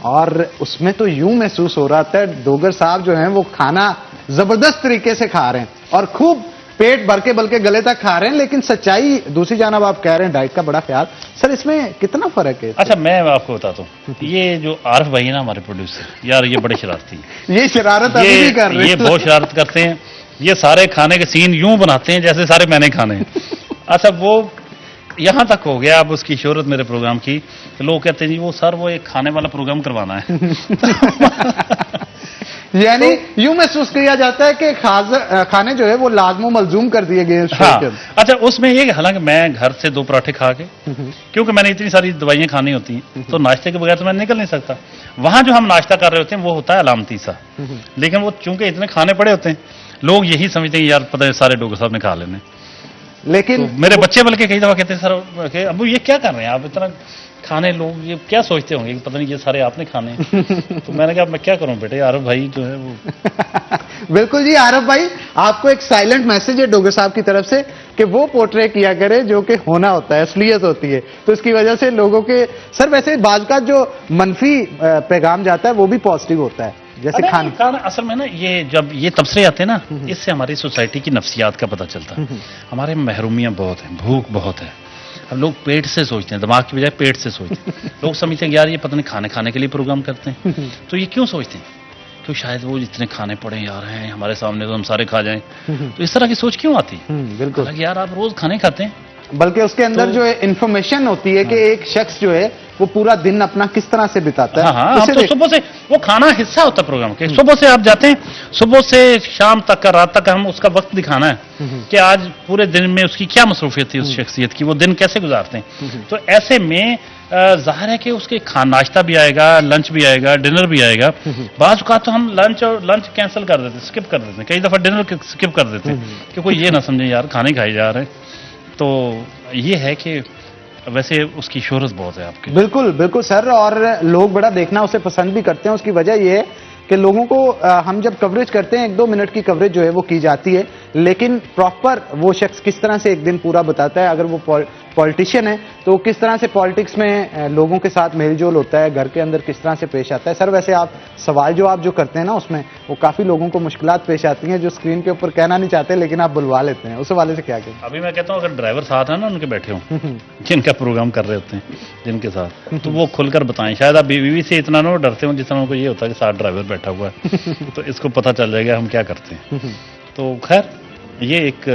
और उसमें तो यूं महसूस हो रहा था डोगर साहब जो हैं वो खाना जबरदस्त तरीके से खा रहे हैं और खूब पेट भर के बल्कि गले तक खा रहे हैं, लेकिन सच्चाई दूसरी जानब आप कह रहे हैं डाइट का बड़ा ख्याल। सर इसमें कितना फर्क है? अच्छा मैं आपको बताता हूँ, ये जो आरिफ भाई है ना हमारे प्रोड्यूसर, यार ये बड़े शरारती हैं। ये शरारत अभी भी कर रहे हैं। ये बहुत शरारत करते हैं। ये सारे खाने के सीन यूं बनाते हैं जैसे सारे मैंने खाने हैं। अच्छा वो यहां तक हो गया अब उसकी शोहरत मेरे प्रोग्राम की, तो लोग कहते हैं जी वो सर वो एक खाने वाला प्रोग्राम करवाना है। यानी यूं महसूस किया जाता है कि खाने जो है वो लाजमो मलजूम कर दिए गए हैं। हाँ, अच्छा उसमें ये, हालांकि मैं घर से 2 पराठे खा के, क्योंकि मैंने इतनी सारी दवाइयां खानी होती हैं, तो नाश्ते के बगैर तो मैं निकल नहीं सकता। वहां जो हम नाश्ता कर रहे होते हैं वो होता है अलामती सा, लेकिन वो चूंकि इतने खाने पड़े होते हैं, लोग यही समझते हैं यार पता है सारे डोगर साहब ने खा लेने। लेकिन तो मेरे बच्चे बल्कि कई दफा कहते हैं सर अबू ये क्या कर रहे हैं आप, इतना खाने, लोग ये क्या सोचते होंगे पता नहीं ये सारे आपने खाने हैं। तो मैंने कहा मैं क्या करूं बेटे, आरिफ भाई जो है वो। बिल्कुल जी आरिफ भाई, आपको एक साइलेंट मैसेज है डोगर साहब की तरफ से कि वो पोर्ट्रे किया करे जो कि होना होता है, असलियत होती है, तो इसकी वजह से लोगों के सर वैसे बाज का जो मनफी पैगाम जाता है वो भी पॉजिटिव होता है, जैसे खाना। असल में ना ये जब ये तबसरे आते हैं ना, इससे हमारी सोसाइटी की नफ्सियात का पता चलता है। हमारे महरूमियां बहुत हैं, भूख बहुत है। अब लोग पेट से सोचते हैं, दिमाग की बजाय पेट से सोचते हैं। लोग समझते हैं यार ये पता नहीं खाने के लिए प्रोग्राम करते हैं। तो ये क्यों सोचते हैं? तो शायद वो जितने खाने पड़े यार हैं हमारे सामने तो हम सारे खा जाएं। तो इस तरह की सोच क्यों आती है? बिल्कुल यार आप रोज खाने खाते हैं, बल्कि उसके अंदर जो इंफॉर्मेशन होती है कि एक शख्स जो है वो पूरा दिन अपना किस तरह से बिताता है। हाँ, तो सुबह से वो खाना हिस्सा होता है प्रोग्राम के। सुबह से आप जाते हैं, सुबह से शाम तक का, रात तक हम उसका वक्त दिखाना है कि आज पूरे दिन में उसकी क्या मसरूफियत थी, उस शख्सियत की, वो दिन कैसे गुजारते हैं। तो ऐसे में जाहिर है कि उसके नाश्ता भी आएगा, लंच भी आएगा, डिनर भी आएगा। बाज़ औक़ात तो हम लंच कैंसिल कर देते, स्किप कर देते हैं, कई दफा डिनर स्किप कर देते हैं कि कोई ये ना समझे यार खाने खाए जा रहे हैं। तो ये है कि वैसे उसकी शोहरत बहुत है आपके। बिल्कुल बिल्कुल सर, और लोग बड़ा देखना उसे पसंद भी करते हैं। उसकी वजह यह है कि लोगों को हम जब कवरेज करते हैं 1-2 मिनट की कवरेज जो है वो की जाती है, लेकिन प्रॉपर वो शख्स किस तरह से एक दिन पूरा बताता है, अगर वो पॉलिटिशियन है, तो किस तरह से पॉलिटिक्स में लोगों के साथ मेलजोल होता है, घर के अंदर किस तरह से पेश आता है। सर वैसे आप सवाल जो आप जो करते हैं ना उसमें वो काफी लोगों को मुश्किलात पेश आती हैं जो स्क्रीन के ऊपर कहना नहीं चाहते लेकिन आप बुलवा लेते हैं, उस हवाले से क्या कहें? अभी मैं कहता हूँ अगर ड्राइवर साथ है ना उनके बैठे हों जिनका प्रोग्राम कर रहे होते हैं जिनके साथ, तो वो खुलकर बताएं। शायद आप बीवी से इतना ना डरते हो जितना उनको ये होता है कि साथ ड्राइवर बैठा हुआ है तो इसको पता चल जाएगा हम क्या करते हैं। तो खैर ये एक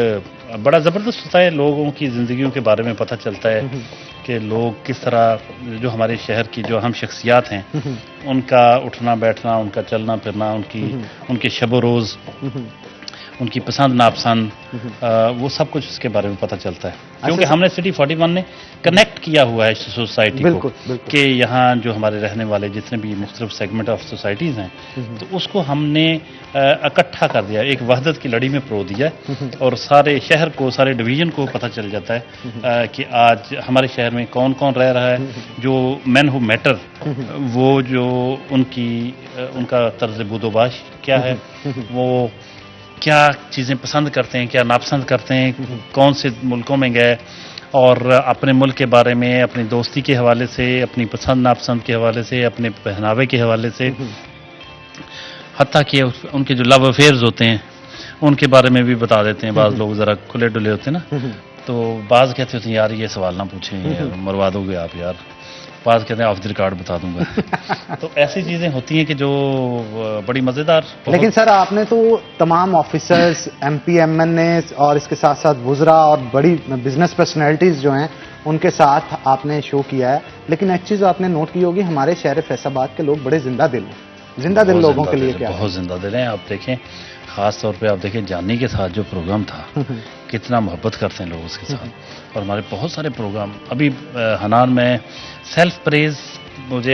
बड़ा ज़बरदस्त होता है, लोगों की ज़िंदगियों के बारे में पता चलता है कि लोग किस तरह, जो हमारे शहर की जो अहम शख्सियात हैं उनका उठना बैठना, उनका चलना फिरना, उनके शब रोज़, उनकी पसंद नापसंद, वो सब कुछ उसके बारे में पता चलता है। क्योंकि हमने सिटी 41 ने कनेक्ट किया हुआ है सोसाइटी को कि यहाँ जो हमारे रहने वाले जितने भी मुख्तलिफ सेगमेंट ऑफ सोसाइटीज़ हैं तो उसको हमने इकट्ठा कर दिया, एक वहदत की लड़ी में परो दिया और सारे शहर को, सारे डिवीज़न को पता चल जाता है कि आज हमारे शहर में कौन कौन रह रहा है, जो मैन हु मैटर, वो जो उनका तर्ज बुदोबाश क्या है, वो क्या चीज़ें पसंद करते हैं, क्या नापसंद करते हैं, कौन से मुल्कों में गए, और अपने मुल्क के बारे में, अपनी दोस्ती के हवाले से, अपनी पसंद नापसंद के हवाले से, अपने पहनावे के हवाले से, हत्ता कि उनके जो लव अफेयर्स होते हैं उनके बारे में भी बता देते हैं। बाज़ लोग ज़रा खुले डुले होते हैं ना, तो बाज़ कहते होते हैं यार ये सवाल ना पूछें, मरवा दोगे आप यार, पास कहते हैं ऑफ द रिकॉर्ड बता दूंगा। तो ऐसी चीजें होती हैं कि जो बड़ी मजेदार। लेकिन सर आपने तो तमाम ऑफिसर्स, एमपी, एमएनए और इसके साथ साथ वुज़रा और बड़ी बिजनेस पर्सनैलिटीज जो हैं उनके साथ आपने शो किया है, लेकिन एक चीज आपने नोट की होगी, हमारे शहर फैसलाबाद के लोग बड़े जिंदा दिल हैं। जिंदा दिल लोगों के लिए क्या? बहुत जिंदा दिल हैं। आप देखें, खास तौर पे आप देखें जानी के साथ जो प्रोग्राम था कितना मोहब्बत करते हैं लोग उसके साथ। और हमारे बहुत सारे प्रोग्राम अभी हनान में सेल्फ प्रेज, मुझे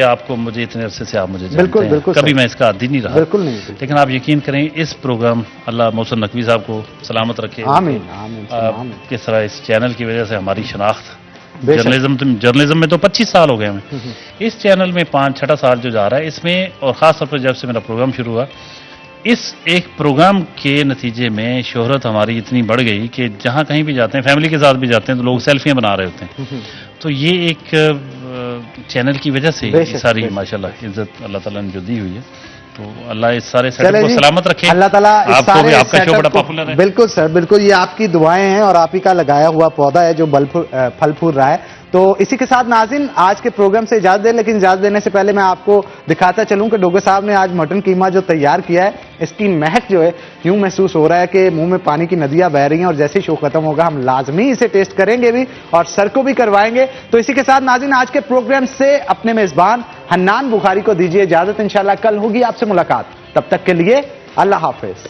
इतने अरसे से आप मुझे जानते हैं, कभी मैं इसका आदी नहीं रहा, बिल्कुल नहीं। लेकिन आप यकीन करें इस प्रोग्राम, अल्लाह मोहसिन नकवी साहब को सलामत रखे, आमीन आमीन। किस तरह इस चैनल की वजह से हमारी शनाख्त, जर्नलिज्म में तो 25 साल हो गए हमें, इस चैनल में 5-6 साल जो जा रहा है इसमें, और ख़ास तौर पर जब से मेरा प्रोग्राम शुरू हुआ, इस एक प्रोग्राम के नतीजे में शोहरत हमारी इतनी बढ़ गई कि जहाँ कहीं भी जाते हैं, फैमिली के साथ भी जाते हैं तो लोग सेल्फियाँ बना रहे होते हैं। तो ये एक चैनल की वजह से ये सारी माशाल्लाह इज्जत अल्लाह ताला ने जो दी हुई है, तो अल्लाह इस सारे सेटअप को सलामत रखे। अल्लाह ताला आपको भी, आपका शो बड़ा पॉपुलर है। बिल्कुल सर, बिल्कुल, ये आपकी दुआएं हैं और आप ही का लगाया हुआ पौधा है जो फल फूल रहा है। तो इसी के साथ नाज़रीन आज के प्रोग्राम से इजाजत दें, लेकिन इजाजत देने से पहले मैं आपको दिखाता चलूं कि डोगर साहब ने आज मटन कीमा जो तैयार किया है, इसकी महक जो है यूं महसूस हो रहा है कि मुंह में पानी की नदियां बह रही हैं, और जैसे ही शो खत्म होगा हम लाजमी इसे टेस्ट करेंगे भी और सर को भी करवाएंगे। तो इसी के साथ नाज़रीन आज के प्रोग्राम से अपने मेजबान हन्नान बुखारी को दीजिए इजाजत। इंशाल्लाह कल होगी आपसे मुलाकात, तब तक के लिए अल्लाह हाफिज।